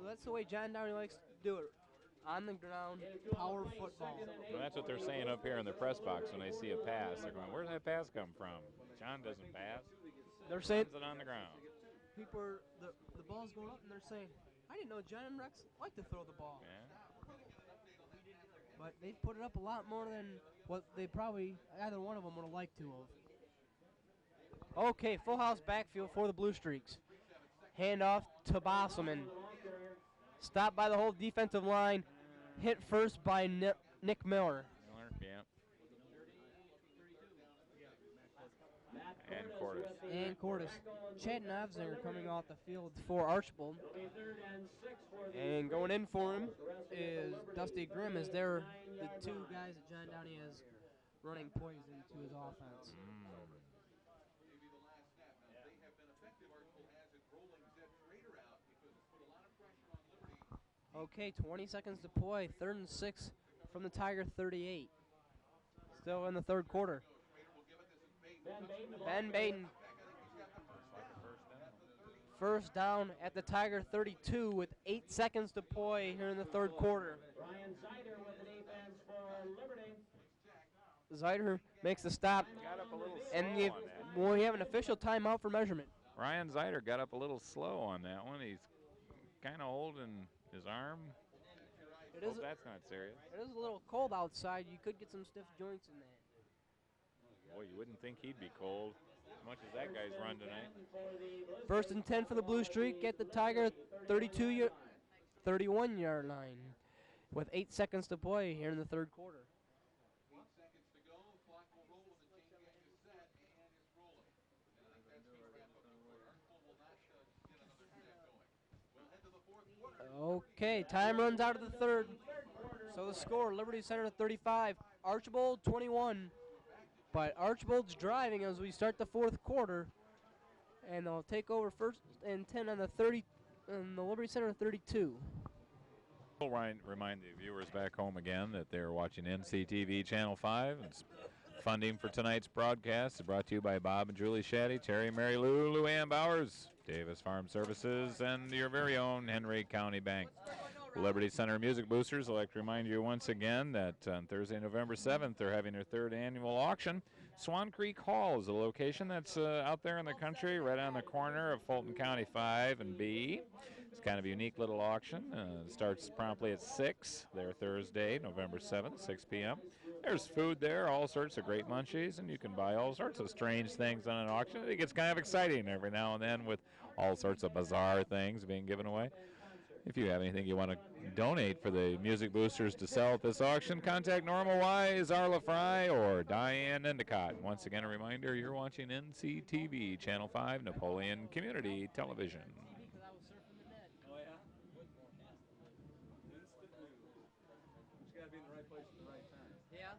that's the way John Downey likes to do it. On the ground, power football. Well, that's what they're saying up here in the press box when they see a pass. They're going, where'd that pass come from? John doesn't pass. They're saying Sends it on the ground. people are, the ball's going up and they're saying, I didn't know John and Rex like to throw the ball. Yeah. But they put it up a lot more than what they probably, either one of them would have liked to have. Okay, full house backfield for the Blue Streaks. Handoff to Bosselman. Stopped by the whole defensive line. Hit first by Nick Miller. Yeah. And Cordes. And Cordes. Chad Novzinger coming off the field for Archbold. And going in for him is Dusty Grimm, as they're the two guys that John Downey has running poison to his offense. Okay, 20 seconds to play. 3rd and 6 from the Tiger 38. Still in the third quarter. Ben Baden. First down at the Tiger 32 with 8 seconds to play here in the third quarter. Ryan Zider with the defense for Liberty. Zider makes the stop. Got up a little And slow on that. we have an official timeout for measurement. Ryan Zider got up a little slow on that one. He's kind of holding his arm. It is, That's not serious. it is a little cold outside. You could get some stiff joints in that. Boy, you wouldn't think he'd be cold as much as that guy's run tonight. 1st and 10 for the Blue Streak at the Tiger 31-yard line with 8 seconds to play here in the third quarter. Okay, time runs out of the third. So the score, Liberty Center 35, Archbold 21. But Archbold's driving as we start the fourth quarter. And they'll take over 1st and 10 on the 30, and the Liberty Center 32. We'll remind the viewers back home again that they're watching NCTV Channel 5. And funding for tonight's broadcast is brought to you by Bob and Julie Shaddy, Terry, Mary Lou, Luann Bowers, Davis Farm Services, and your very own Henry County Bank. Liberty Center Music Boosters, I'd like to remind you once again that on Thursday, November 7th, they're having their 3rd annual auction. Swan Creek Hall is a location that's out there in the country, right on the corner of Fulton County 5 and B. It's kind of a unique little auction. It starts promptly at 6 there Thursday, November 7th, 6 p.m. There's food there, all sorts of great munchies, and you can buy all sorts of strange things on an auction. It gets kind of exciting every now and then with all sorts of bizarre things being given away. If you have anything you want to donate for the Music Boosters to sell at this auction, contact Norma Wise, Arla Fry, or Diane Endicott. Once again, a reminder, you're watching NCTV Channel 5, Napoleon Community Television. Oh, yeah? Instant news. Just got to be in the right place at the right time. Yeah.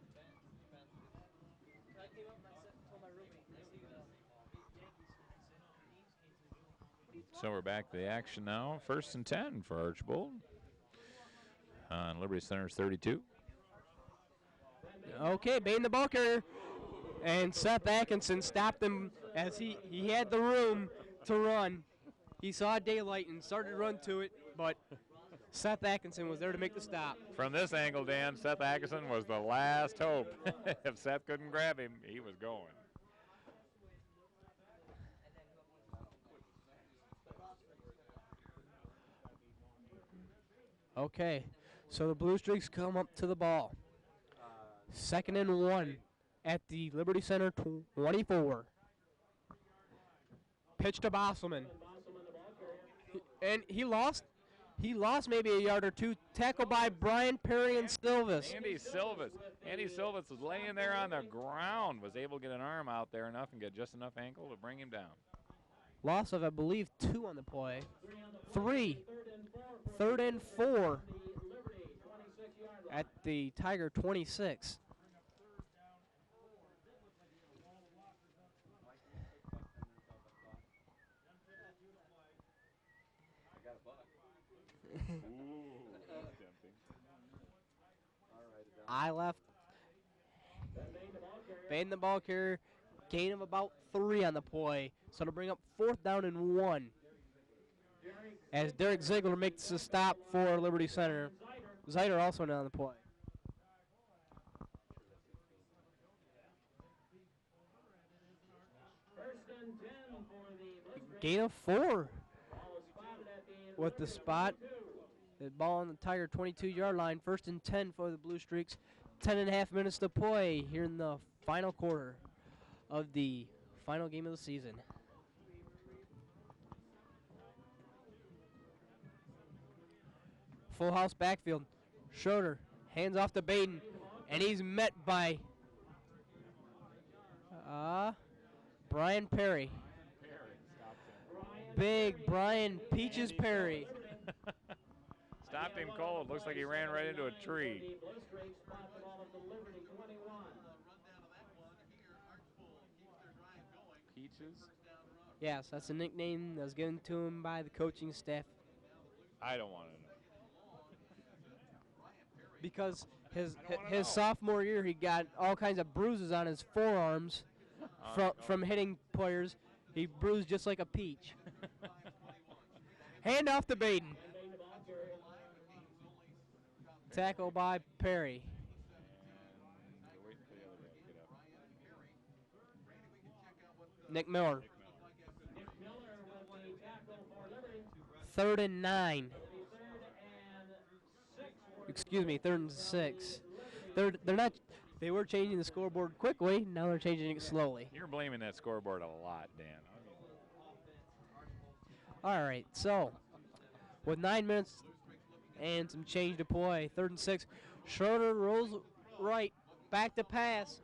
I came up and I told my roommate, I see the Yankees, and I said, Yankees came through. So we're back to the action now. 1st and 10 for Archbold on Liberty Center's 32. Okay, Bain the ball carrier. And Seth Atkinson stopped him as he had the room to run. He saw daylight and started to run to it, but Seth Atkinson was there to make the stop. From this angle, Dan, Seth Atkinson was the last hope. If Seth couldn't grab him, he was going. Okay, so the Blue Streaks come up to the ball. 2nd and 1 at the Liberty Center 24. Pitch to Bosselman. And he lost maybe a yard or two. Tackled by Brian Perry and Silvis. Andy Silvis was laying there on the ground, was able to get an arm out there enough and get just enough ankle to bring him down. Loss of, I believe, 2 on the play. 3. 3rd and 4 at the Tiger 26. I left. Bain the ball carrier. Gain of about 3 on the play. So to bring up 4th down and 1. As Derek Ziegler makes a stop for Liberty Center. Zider also down the play. Gain of 4 with the spot. The ball on the Tiger 22-yard line. 1st and 10 for the Blue Streaks. 10.5 minutes to play here in the final quarter of the final game of the season. Full house backfield. Schroeder hands off to Baden, and he's met by Brian Perry. Big Brian Peaches Perry. Stopped him cold. Looks like he ran right into a tree. Peaches? Yes, that's a nickname that was given to him by the coaching staff. I don't want to know. Because his sophomore year, he got all kinds of bruises on his forearms from hitting players. He bruised just like a peach. Hand off to Baden. Tackle by Perry. Nick Miller. 3rd and 9. Excuse me, 3rd and 6. They're not. They were changing the scoreboard quickly. Now they're changing it slowly. You're blaming that scoreboard a lot, Dan. All right, so with 9 minutes and some change to play, 3rd and 6. Schroeder rolls right, back to pass,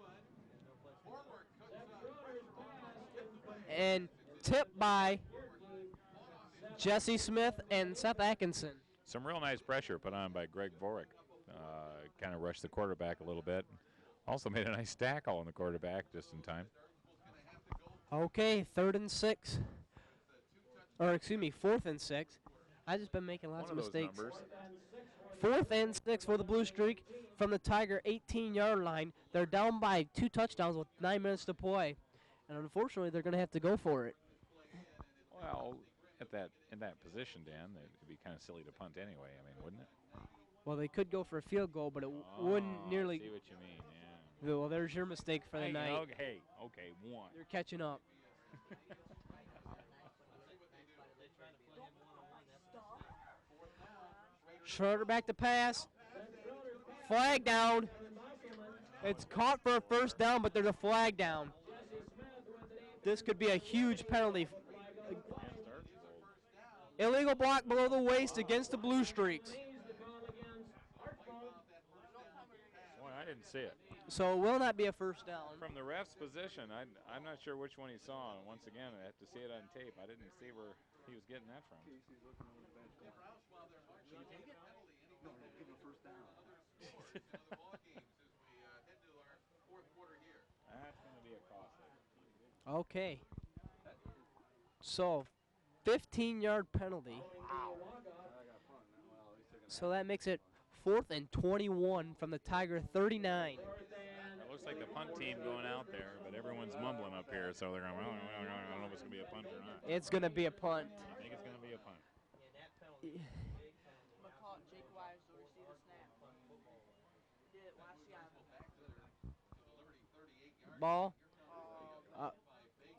and tipped by Jesse Smith and Seth Atkinson. Some real nice pressure put on by Greg Vorick. Kind of rushed the quarterback a little bit. Also made a nice tackle on the quarterback just in time. Okay, 3rd and 6. Or excuse me, 4th and 6. I've just been making lots of mistakes. Numbers. 4th and 6 for the Blue Streak from the Tiger 18-yard line. They're down by 2 touchdowns with 9 minutes to play. And unfortunately, they're going to have to go for it. Well, in that position, Dan, it'd be kind of silly to punt anyway. I mean, wouldn't it? Well, they could go for a field goal, but it wouldn't nearly. I see what you mean, yeah. Well, there's your mistake for the night. Okay, 1. You're catching up. Schroeder back to pass. Flag down. It's caught for a 1st down, but there's a flag down. This could be a huge penalty. Illegal block below the waist against the Blue Streaks. Boy, I didn't see it. So it will not be a 1st down. From the ref's position, I'm not sure which one he saw. And once again, I have to see it on tape. I didn't see where he was getting that from. That's going to be a costly. Okay. So 15-yard penalty. So that makes it 4th and 21 from the Tiger 39. It looks like the punt team going out there, but everyone's mumbling up here, so they're going, I don't know if it's going to be a punt or not. It's going to be a punt. I think it's going to be a punt. Jake Wise will receive the snap. Did it last year. Ball.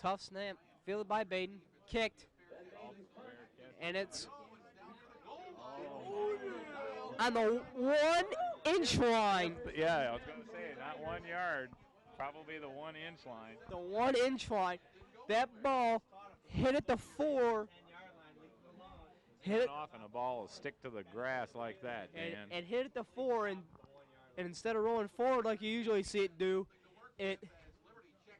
Tough snap. Fielded by Baden. Kicked. And it's on the 1-inch line. Yeah, I was going to say, not 1 yard. Probably the 1-inch line. The 1-inch line. That ball hit at the 4. Hit it off and a ball will stick to the grass like that, Dan. and hit at the 4, and instead of rolling forward like you usually see it do, it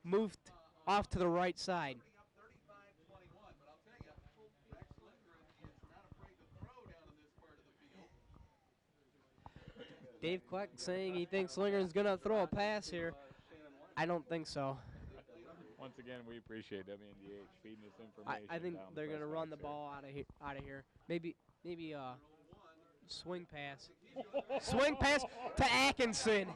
moved off to the right side. Dave Kleck saying he thinks Slinger's going to throw a pass here. I don't think so. Once again, we appreciate WNDH feeding us information. I think down they're going to run the here. ball out of here. Maybe swing pass. Swing pass to Atkinson.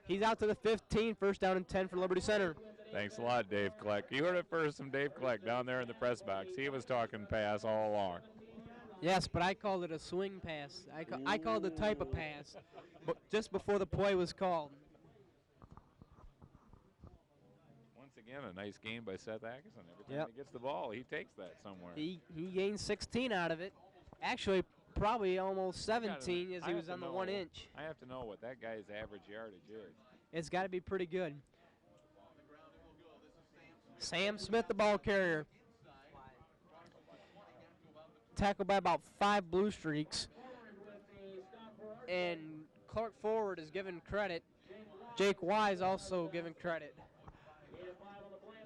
He's out to the 15, 1st down and 10 for Liberty Center. Thanks a lot, Dave Kleck. You heard it first from Dave Kleck down there in the press box. He was talking pass all along. Yes, but I called it a swing pass. I called the type of pass but just before the play was called. Once again, a nice game by Seth Atkinson. Every time he gets the ball, he takes that somewhere. He gained 16 out of it. Actually, probably almost 17 as he was on the 1-inch. I have to know what that guy's average yardage is. It's got to be pretty good. Sam Smith, the ball carrier. Tackled by about 5 Blue Streaks. And Clark Forward is given credit. Jake Wise also given credit.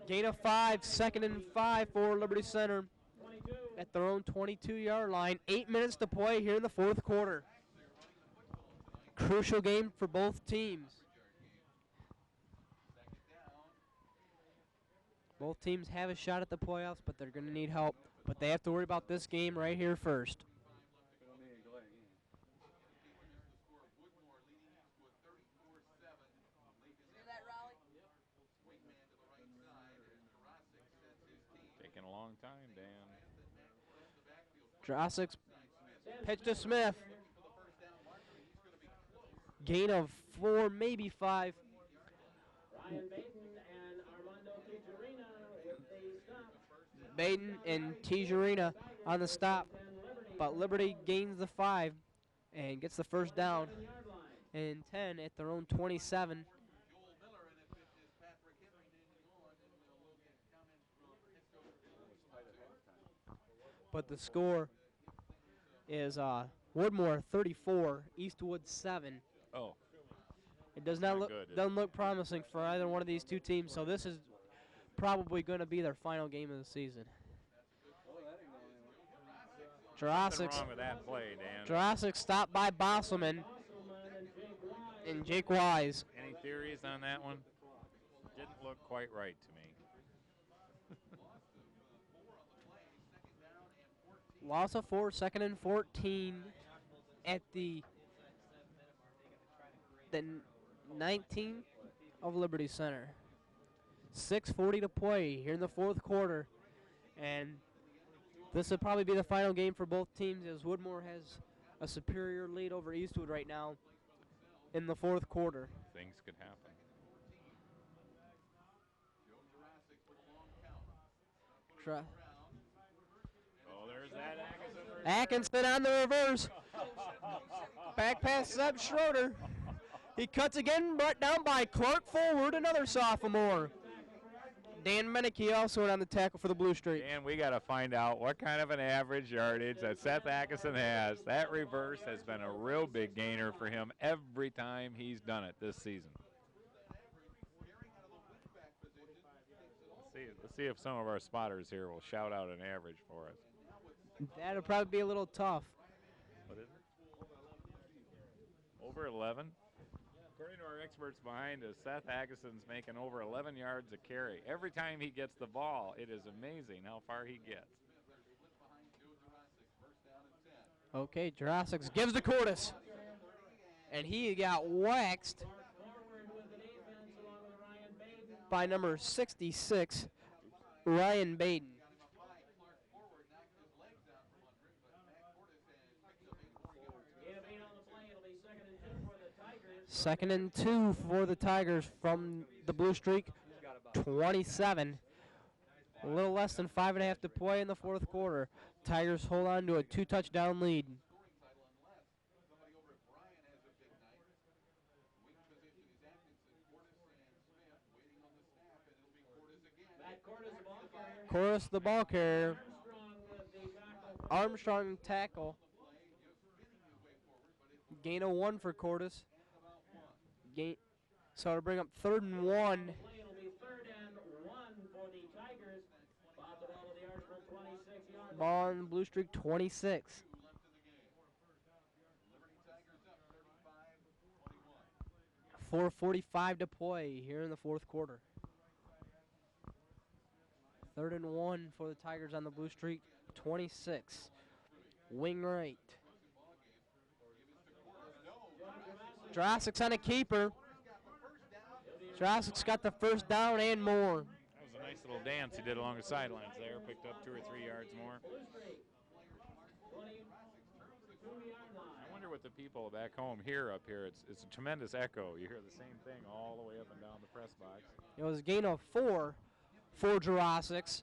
Gain of 5, 2nd and 5 for Liberty Center at their own 22-yard line. 8 minutes to play here in the 4th quarter. Crucial game for both teams. Both teams have a shot at the playoffs, but they're going to need help. But they have to worry about this game right here first. Taking a long time, Dan. Drossic's pitch to Smith. Gain of 4, maybe 5. Baden and Tijerina on the stop, but Liberty gains the 5 and gets the 1st down and 10 at their own 27. But the score is Woodmore 34, Eastwood 7. Oh. It does not doesn't look promising for either one of these two teams, so this is probably going to be their final game of the season. Nothing wrong with that play, Dan. Jurassic stopped by Bosselman and Jake Wise. Any theories on that one? Didn't look quite right to me. Loss of 4, 2nd and 14 at the 19 of Liberty Center. 6:40 to play here in the 4th quarter, and this will probably be the final game for both teams as Woodmore has a superior lead over Eastwood right now in the 4th quarter. Things could happen. Oh, there's that Atkinson on the reverse. Back pass Seb Schroeder. He cuts again, brought down by Clark Forward, another sophomore. Dan Meneke also on the tackle for the Blue Streak. And we got to find out what kind of an average yardage that Seth Atkinson has. That reverse has been a real big gainer for him every time he's done it this season. Let's see if some of our spotters here will shout out an average for us. That'll probably be a little tough. What is it? Over 11? According to our experts behind us, Seth Aguson's making over 11 yards a carry. Every time he gets the ball, it is amazing how far he gets. Okay, Jurassic gives to Cordes. And he got waxed by number 66, Ryan Baden. Second and 2 for the Tigers from the Blue Streak, 27. A little less than 5.5 to play in the fourth quarter. Tigers hold on to a 2-touchdown lead. Cordes the ball carrier. Armstrong tackle. Gain of 1 for Cordes. So to bring up 3rd and 1. Ball on the Blue Streak, 26. 4:45 to play here in the fourth quarter. 3rd and 1 for the Tigers on the Blue Streak, 26. Wing right. Jurassic's on a keeper. Jurassic's got the first down and more. That was a nice little dance he did along the sidelines there. Picked up 2 or 3 yards more. I wonder what the people back home hear up here. It's a tremendous echo. You hear the same thing all the way up and down the press box. It was a gain of 4 for Jurassics.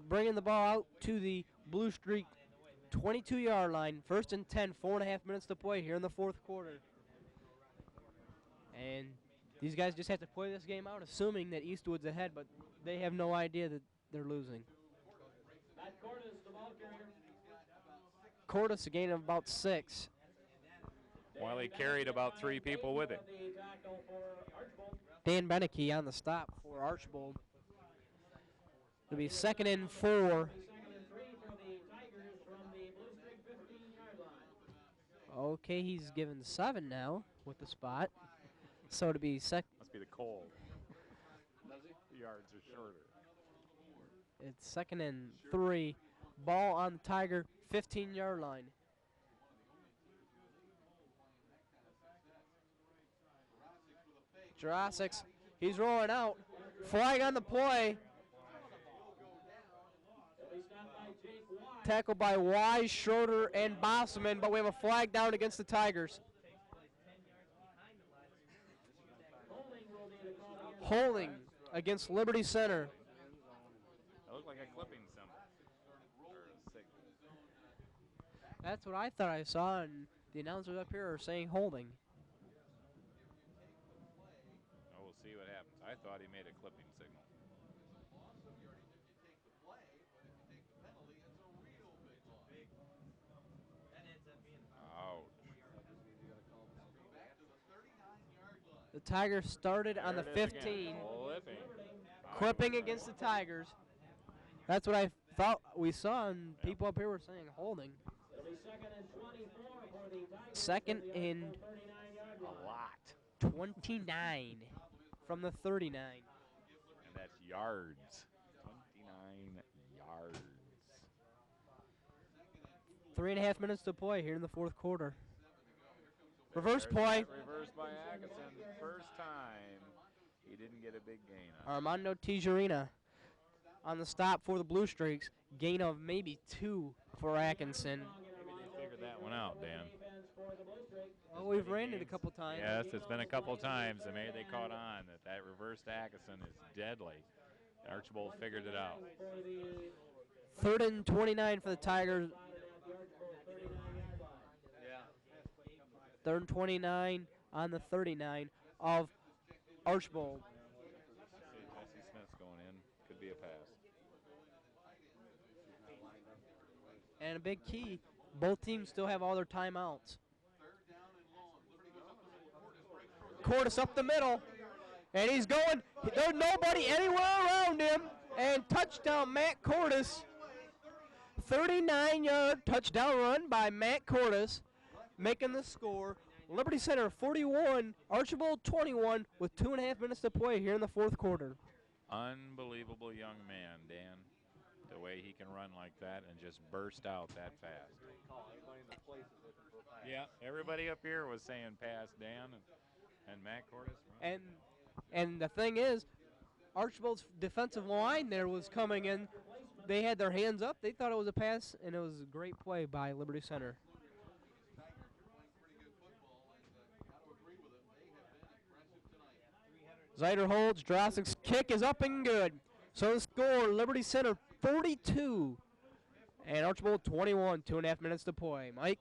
Bringing the ball out to the Blue Streak 22-yard line. 1st and 10, 4.5 minutes to play here in the fourth quarter. And these guys just have to play this game out, assuming that Eastwood's ahead, but they have no idea that they're losing. Cordes a gain of about 6. While he carried about 3 people with him. Dan Beneke on the stop for Archbold. It'll be 2nd and 4. Okay, he's given 7 now with the spot. So to be Must be the cold. The yards are shorter. It's 2nd and 3. Ball on the Tiger 15-yard line. Jurassics, he's rolling out. Flag on the play. Tackled by Wise, Schroeder, and Bosselman, but we have a flag down against the Tigers. Holding against Liberty Center. That looked like a clipping symbol. Or a signal. That's what I thought I saw, and the announcers up here are saying holding. Oh, we'll see what happens. I thought he made a clipping signal. Ouch. The Tigers started on the There it is 15. again. Clipping. Clipping against the Tigers. That's what I thought we saw, and people up here were saying holding. 2nd and A lot. 29 from the 39. And that's yards. 29 yards. 3.5 minutes to play here in the fourth quarter. Reverse play. Reversed by Agason. First time he didn't get a big gain on it. Armando Tijerina on the stop for the Blue Streaks. Gain of maybe 2 for Atkinson. Maybe they figured that one out, Dan. Well, we've ran it a couple times. Yes, it's been a couple times, and maybe they caught on that reversed Agason is deadly. Archbold figured it out. 3rd and 29 for the Tigers. 3rd and 29 on the 39 of Archbold. Jesse Smith's going in. Could be a pass. And a big key, both teams still have all their timeouts. Cordes up the middle, and he's going. There's nobody anywhere around him, and touchdown, Matt Cordes. 39-yard touchdown run by Matt Cordes, making the score Liberty Center 41, Archbold 21 with 2.5 minutes to play here in the fourth quarter. Unbelievable young man, Dan. The way he can run like that and just burst out that fast. Yeah, everybody up here was saying pass Dan and Matt Cordes. And the thing is, Archbold's defensive line there was coming in. They had their hands up. They thought it was a pass, and it was a great play by Liberty Center. Zyder holds. Drosik's kick is up and good. So the score, Liberty Center 42 and Archbold 21. 2.5 minutes to play. Mike?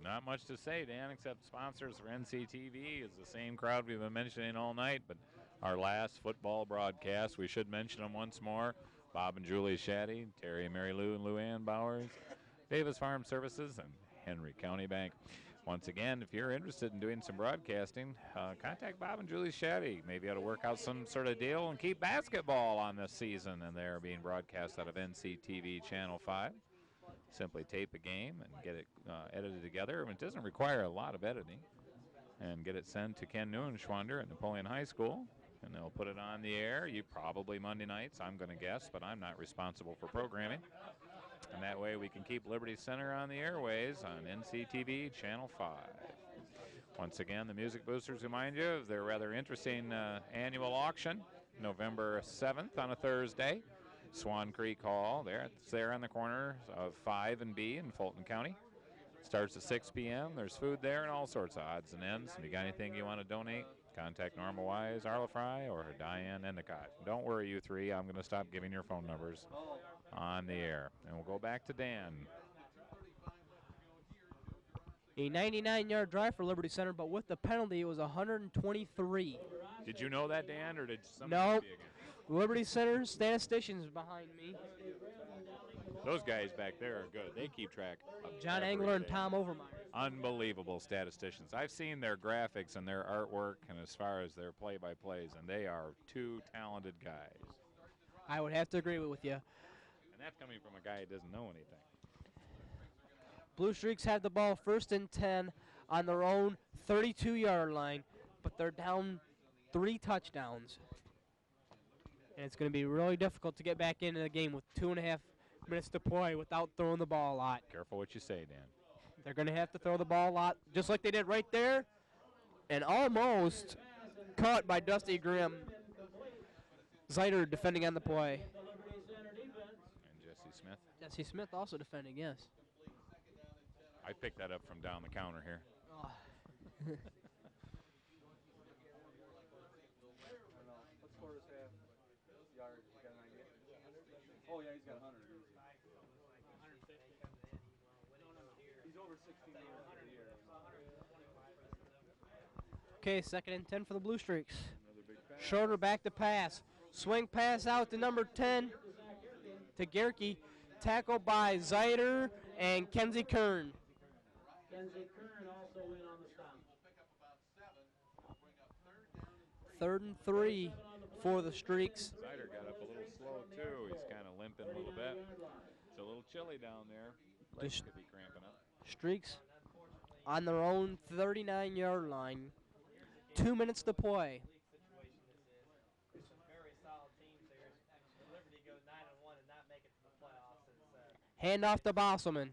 Not much to say, Dan, except sponsors for NCTV is the same crowd we've been mentioning all night, but our last football broadcast, we should mention them once more. Bob and Julie Shaddy, Terry and Mary Lou and Luann Bowers, Davis Farm Services, and Henry County Bank. Once again, if you're interested in doing some broadcasting, contact Bob and Julie Shaddy. Maybe ought to work out some sort of deal and keep basketball on this season, and they're being broadcast out of NCTV Channel 5. Simply tape a game and get it edited together. It doesn't require a lot of editing. And get it sent to Ken Neuenschwander at Napoleon High School, and they'll put it on the air. You probably Monday nights, I'm going to guess, but I'm not responsible for programming. And that way we can keep Liberty Center on the airways on NCTV Channel 5. Once again, the Music Boosters remind you of their rather interesting annual auction, November 7th on a Thursday. Swan Creek Hall, it's there on the corner of 5 and B in Fulton County. Starts at 6 p.m. There's food there and all sorts of odds and ends. If you got anything you want to donate, contact Norma Wise, Arla Fry, or Diane Endicott. Don't worry, you three. I'm going to stop giving your phone numbers on the air. And we'll go back to Dan. A 99-yard drive for Liberty Center, but with the penalty, it was 123. Did you know that, Dan, or did somebody No. see again? Liberty Center statisticians behind me. Those guys back there are good. They keep track of John Engler and everything. Tom Overmeyer. Unbelievable statisticians. I've seen their graphics and their artwork and as far as their play-by-plays, and they are two talented guys. I would have to agree with you. And that's coming from a guy who doesn't know anything. Blue Streaks have the ball 1st and 10 on their own 32-yard line, but they're down 3 touchdowns. And it's going to be really difficult to get back into the game with 2.5 minutes to play without throwing the ball a lot. Careful what you say, Dan. They're going to have to throw the ball a lot, just like they did right there, and almost caught by Dusty Grimm. Zyder defending on the play. And Jesse Smith. Jesse Smith also defending, yes. I picked that up from down the counter here. Oh. What score does have? Yards, you got an idea? Oh, yeah, he's got 100. He's over 16 yards for the year. Okay, 2nd and 10 for the Blue Streaks. Another big pass. Shorter back to pass. Swing pass out to number 10 to Gerke. Tackled by Zyder and Kenzie Kern. Kenzie Kern also in on the stop. 3rd and 3 for the Streaks. Zyder got up a little slow, too. He's kind of limping a little bit. It's a little chilly down there. Legs could be cramping up. Streaks on their own 39-yard line. 2 minutes to play. Hand off to Bosselman.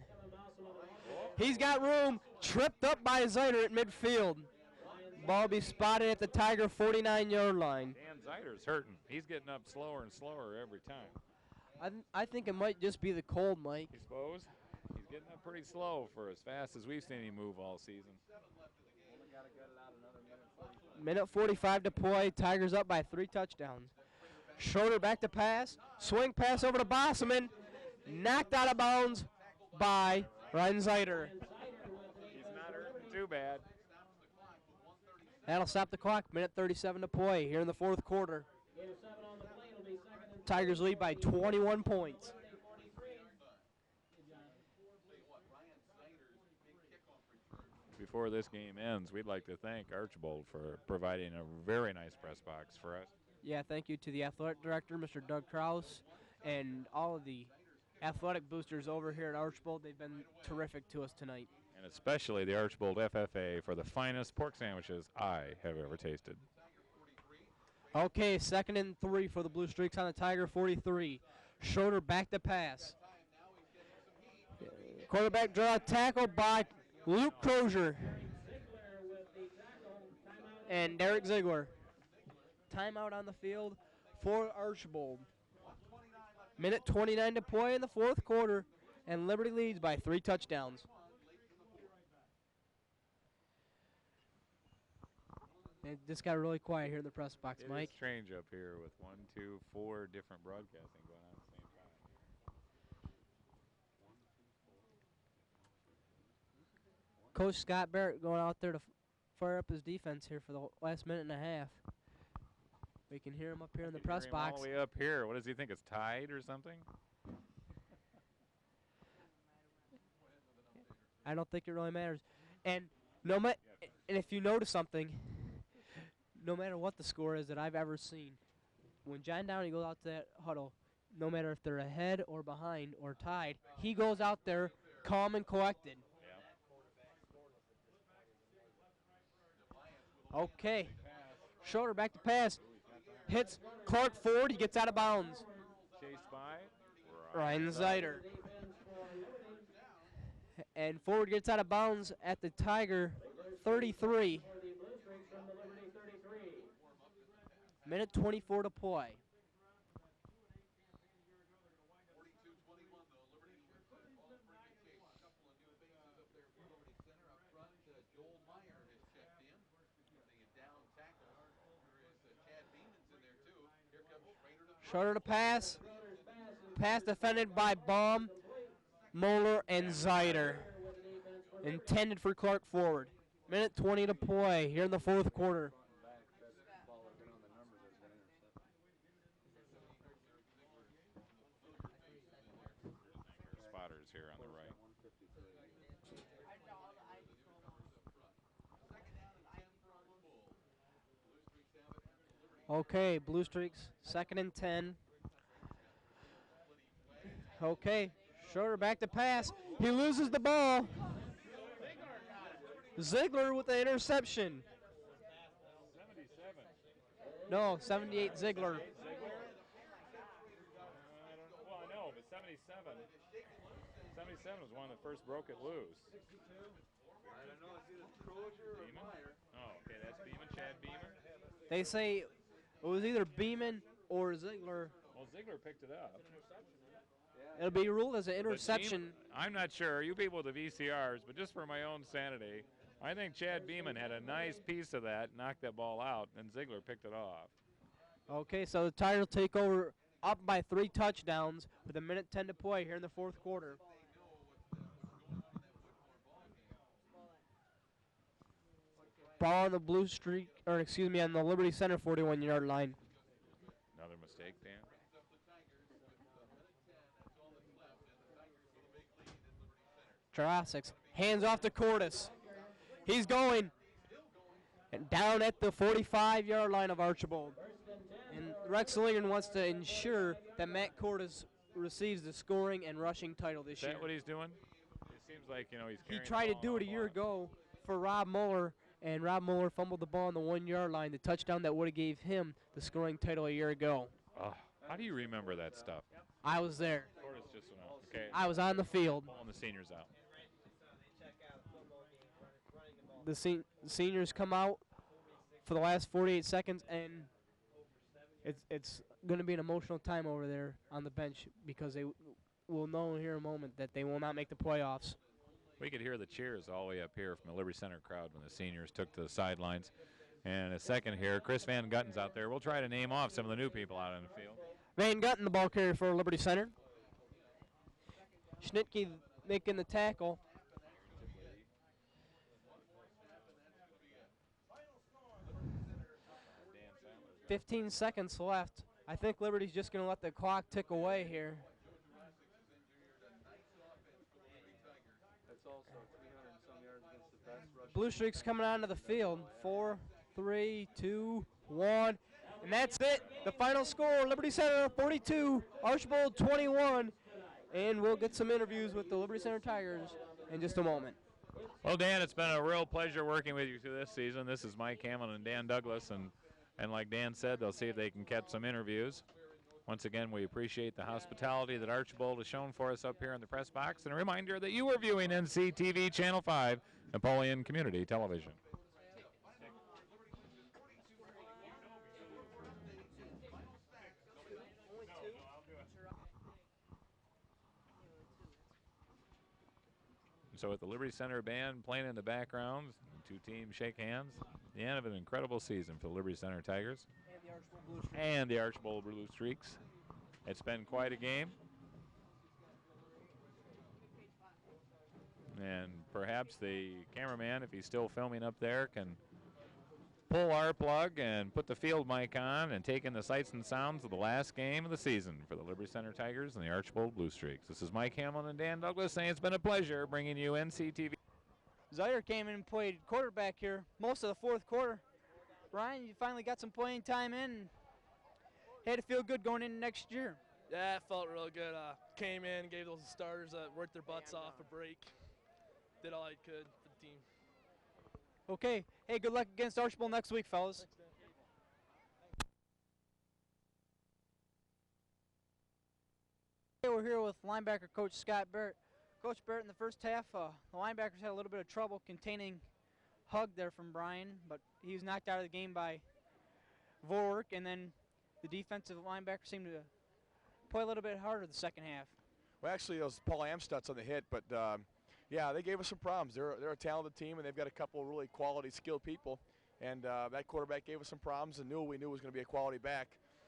He's got room. Tripped up by Zyder at midfield. Ball be spotted at the Tiger 49-yard line. Dan Zyder's hurting. He's getting up slower and slower every time. I think it might just be the cold, Mike. You suppose? He's getting up pretty slow for as fast as we've seen him move all season. Minute 45 to play. Tigers up by 3 touchdowns. Schroeder back to pass. Swing pass over to Bosselman. Knocked out of bounds by Ryan Zyder. He's not hurting too bad. That'll stop the clock. Minute 37 to play here in the fourth quarter. Tigers lead by 21 points. Before this game ends, we'd like to thank Archbold for providing a very nice press box for us. Yeah, thank you to the athletic director, Mr. Doug Krause, and all of the athletic boosters over here at Archbold. They've been terrific to us tonight. And And especially the Archbold FFA for the finest pork sandwiches I have ever tasted. Okay, 2nd and 3 for the Blue Streaks on the Tiger 43. Schroeder back to pass. Quarterback draw tackle by Luke Crozier and Derek Ziegler. Timeout on the field for Archbold. Minute 29 to play in the 4th quarter, and Liberty leads by 3 touchdowns. It just got really quiet here in the press box, Mike. It's strange up here with 1, 2, 4 different broadcasting going on at the same time. Coach Scott Barrett going out there to fire up his defense here for the last minute and a half. We can hear him up here in the press box. All the way up here. What does he think? It's tied or something? I don't think it really matters. And and if you notice something, no matter what the score is that I've ever seen, when John Downey goes out to that huddle, no matter if they're ahead or behind or tied, he goes out there calm and collected. Okay. Schroeder back to pass. Hits Clark Ford. He gets out of bounds. Chased by Ryan Zeider. And Ford gets out of bounds at the Tiger 33. Minute 24 to play. Schroeder to pass. Pass defended by Baum, Moeller, and Zeider. Intended for Clark Forward. Minute 20 to play here in the 4th quarter. Spotters here on the right. Okay, Blue Streaks, 2nd and 10. Okay, Schroeder back to pass. He loses the ball. Ziegler with the interception. 77. No, 78 Ziegler. Well, I know, but 77. 77 was one that first broke it loose. I don't know, it's either Crozier or Beeman? Meyer. Oh, okay, that's Beeman, Chad Beeman. They say it was either Beeman or Ziegler. Well, Ziegler picked it up. It'll be ruled as an But interception. I'm not sure, you people with the VCRs, but just for my own sanity, I think Chad Beeman had a nice piece of that, knocked that ball out, and Ziegler picked it off. Okay, so the Tigers will take over up by 3 touchdowns with a minute 10 to play here in the 4th quarter. Ball on the Blue Streak, or excuse me, on the Liberty Center 41-yard line. Another mistake, Dan. Jurassics hands off to Cordes. He's going. And down at the 45-yard line of Archbold. And Rex Lingard wants to ensure that Matt Cordes receives the scoring and rushing title this Is year. that what he's doing? It seems like, he's He carrying tried the to ball do it a an year awful lot. ago for Rob Mueller, and Rob Mueller fumbled the ball on the 1-yard line, the touchdown that would have gave him the scoring title a year ago. Oh, how do you remember that stuff? I was there. Cordes just went out. Okay. I was on the field. Pulling the seniors out. The seniors come out for the last 48 seconds, and it's going to be an emotional time over there on the bench because they will know here in a moment that they will not make the playoffs. We could hear the cheers all the way up here from the Liberty Center crowd when the seniors took to the sidelines. And a second here, Chris Van Gutten's out there. We'll try to name off some of the new people out on the field. Van Gutten, the ball carrier for Liberty Center. Schnitke making the tackle. 15 seconds left. I think Liberty's just going to let the clock tick away here. That's also 300 and some yards against the best rush. Blue Streaks coming onto the field. 4, 3, 2, 1. And that's it. The final score, Liberty Center 42, Archbold 21. And we'll get some interviews with the Liberty Center Tigers in just a moment. Well, Dan, it's been a real pleasure working with you through this season. This is Mike Hamlin and Dan Douglas, and like Dan said, they'll see if they can catch some interviews. Once again, we appreciate the hospitality that Archbold has shown for us up here in the press box, and a reminder that you are viewing NCTV Channel 5, Napoleon Community Television. So with the Liberty Center band playing in the background, two teams shake hands. The end of an incredible season for the Liberty Center Tigers and the Archbold Blue Streaks. It's been quite a game. And perhaps the cameraman, if he's still filming up there, can pull our plug and put the field mic on and take in the sights and sounds of the last game of the season for the Liberty Center Tigers and the Archbold Blue Streaks. This is Mike Hamlin and Dan Douglas saying it's been a pleasure bringing you NCTV. Zaire came in and played quarterback here most of the fourth quarter. Ryan, you finally got some playing time in and had to feel good going into next year. Yeah, it felt real good. Came in, gave those starters that worked their butts off a break. Did all I could for the team. Okay. Hey, good luck against Archbold next week, fellas. We're here with linebacker coach Scott Barrett. Coach Barrett, in the first half, the linebackers had a little bit of trouble containing Hug there from Brian, but he was knocked out of the game by Vork, and then the defensive linebackers seemed to play a little bit harder the second half. Well, actually, it was Paul Amstutz on the hit, but yeah, they gave us some problems. They're a talented team, and they've got a couple of really quality, skilled people. And that quarterback gave us some problems, and we knew it was going to be a quality back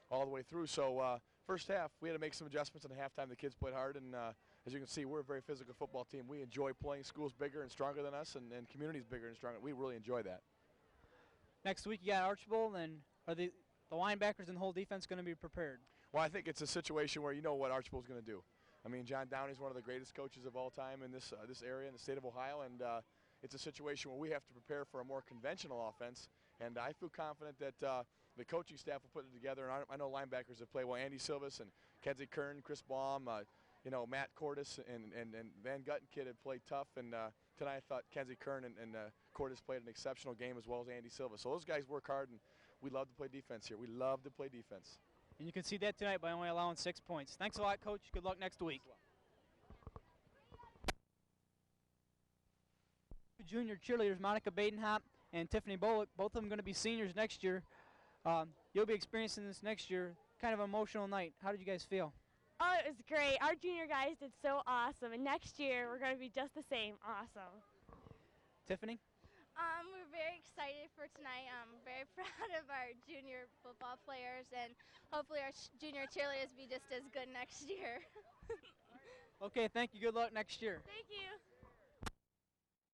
all the way through. So first half, we had to make some adjustments. In the halftime, the kids played hard, and as you can see, we're a very physical football team. We enjoy playing schools bigger and stronger than us, and communities bigger and stronger. We really enjoy that. Next week, you got Archbold, and are the linebackers and the whole defense going to be prepared? Well, I think it's a situation where you know what Archbold's going to do. I mean, John Downey's one of the greatest coaches of all time in this area in the state of Ohio, and it's a situation where we have to prepare for a more conventional offense. And I feel confident that the coaching staff will put it together. And I know linebackers that play well. Andy Silvas and Kenzie Kern, Chris Baum, Matt Cordes and Van Gutten kid had played tough. And tonight I thought Kenzie Kern and Cordes played an exceptional game as well as Andy Silva. So those guys work hard, and we love to play defense here. We love to play defense. And you can see that tonight by only allowing 6 points. Thanks a lot, Coach. Good luck next week. Junior cheerleaders Monica Badenhop and Tiffany Bullock, both of them going to be seniors next year. You'll be experiencing this next year. Kind of an emotional night. How did you guys feel? Oh, it was great. Our junior guys did so awesome, and next year we're going to be just the same. Awesome. Tiffany? We're very excited for tonight. I'm very proud of our junior football players, and hopefully our junior cheerleaders be just as good next year. Okay, thank you. Good luck next year. Thank you.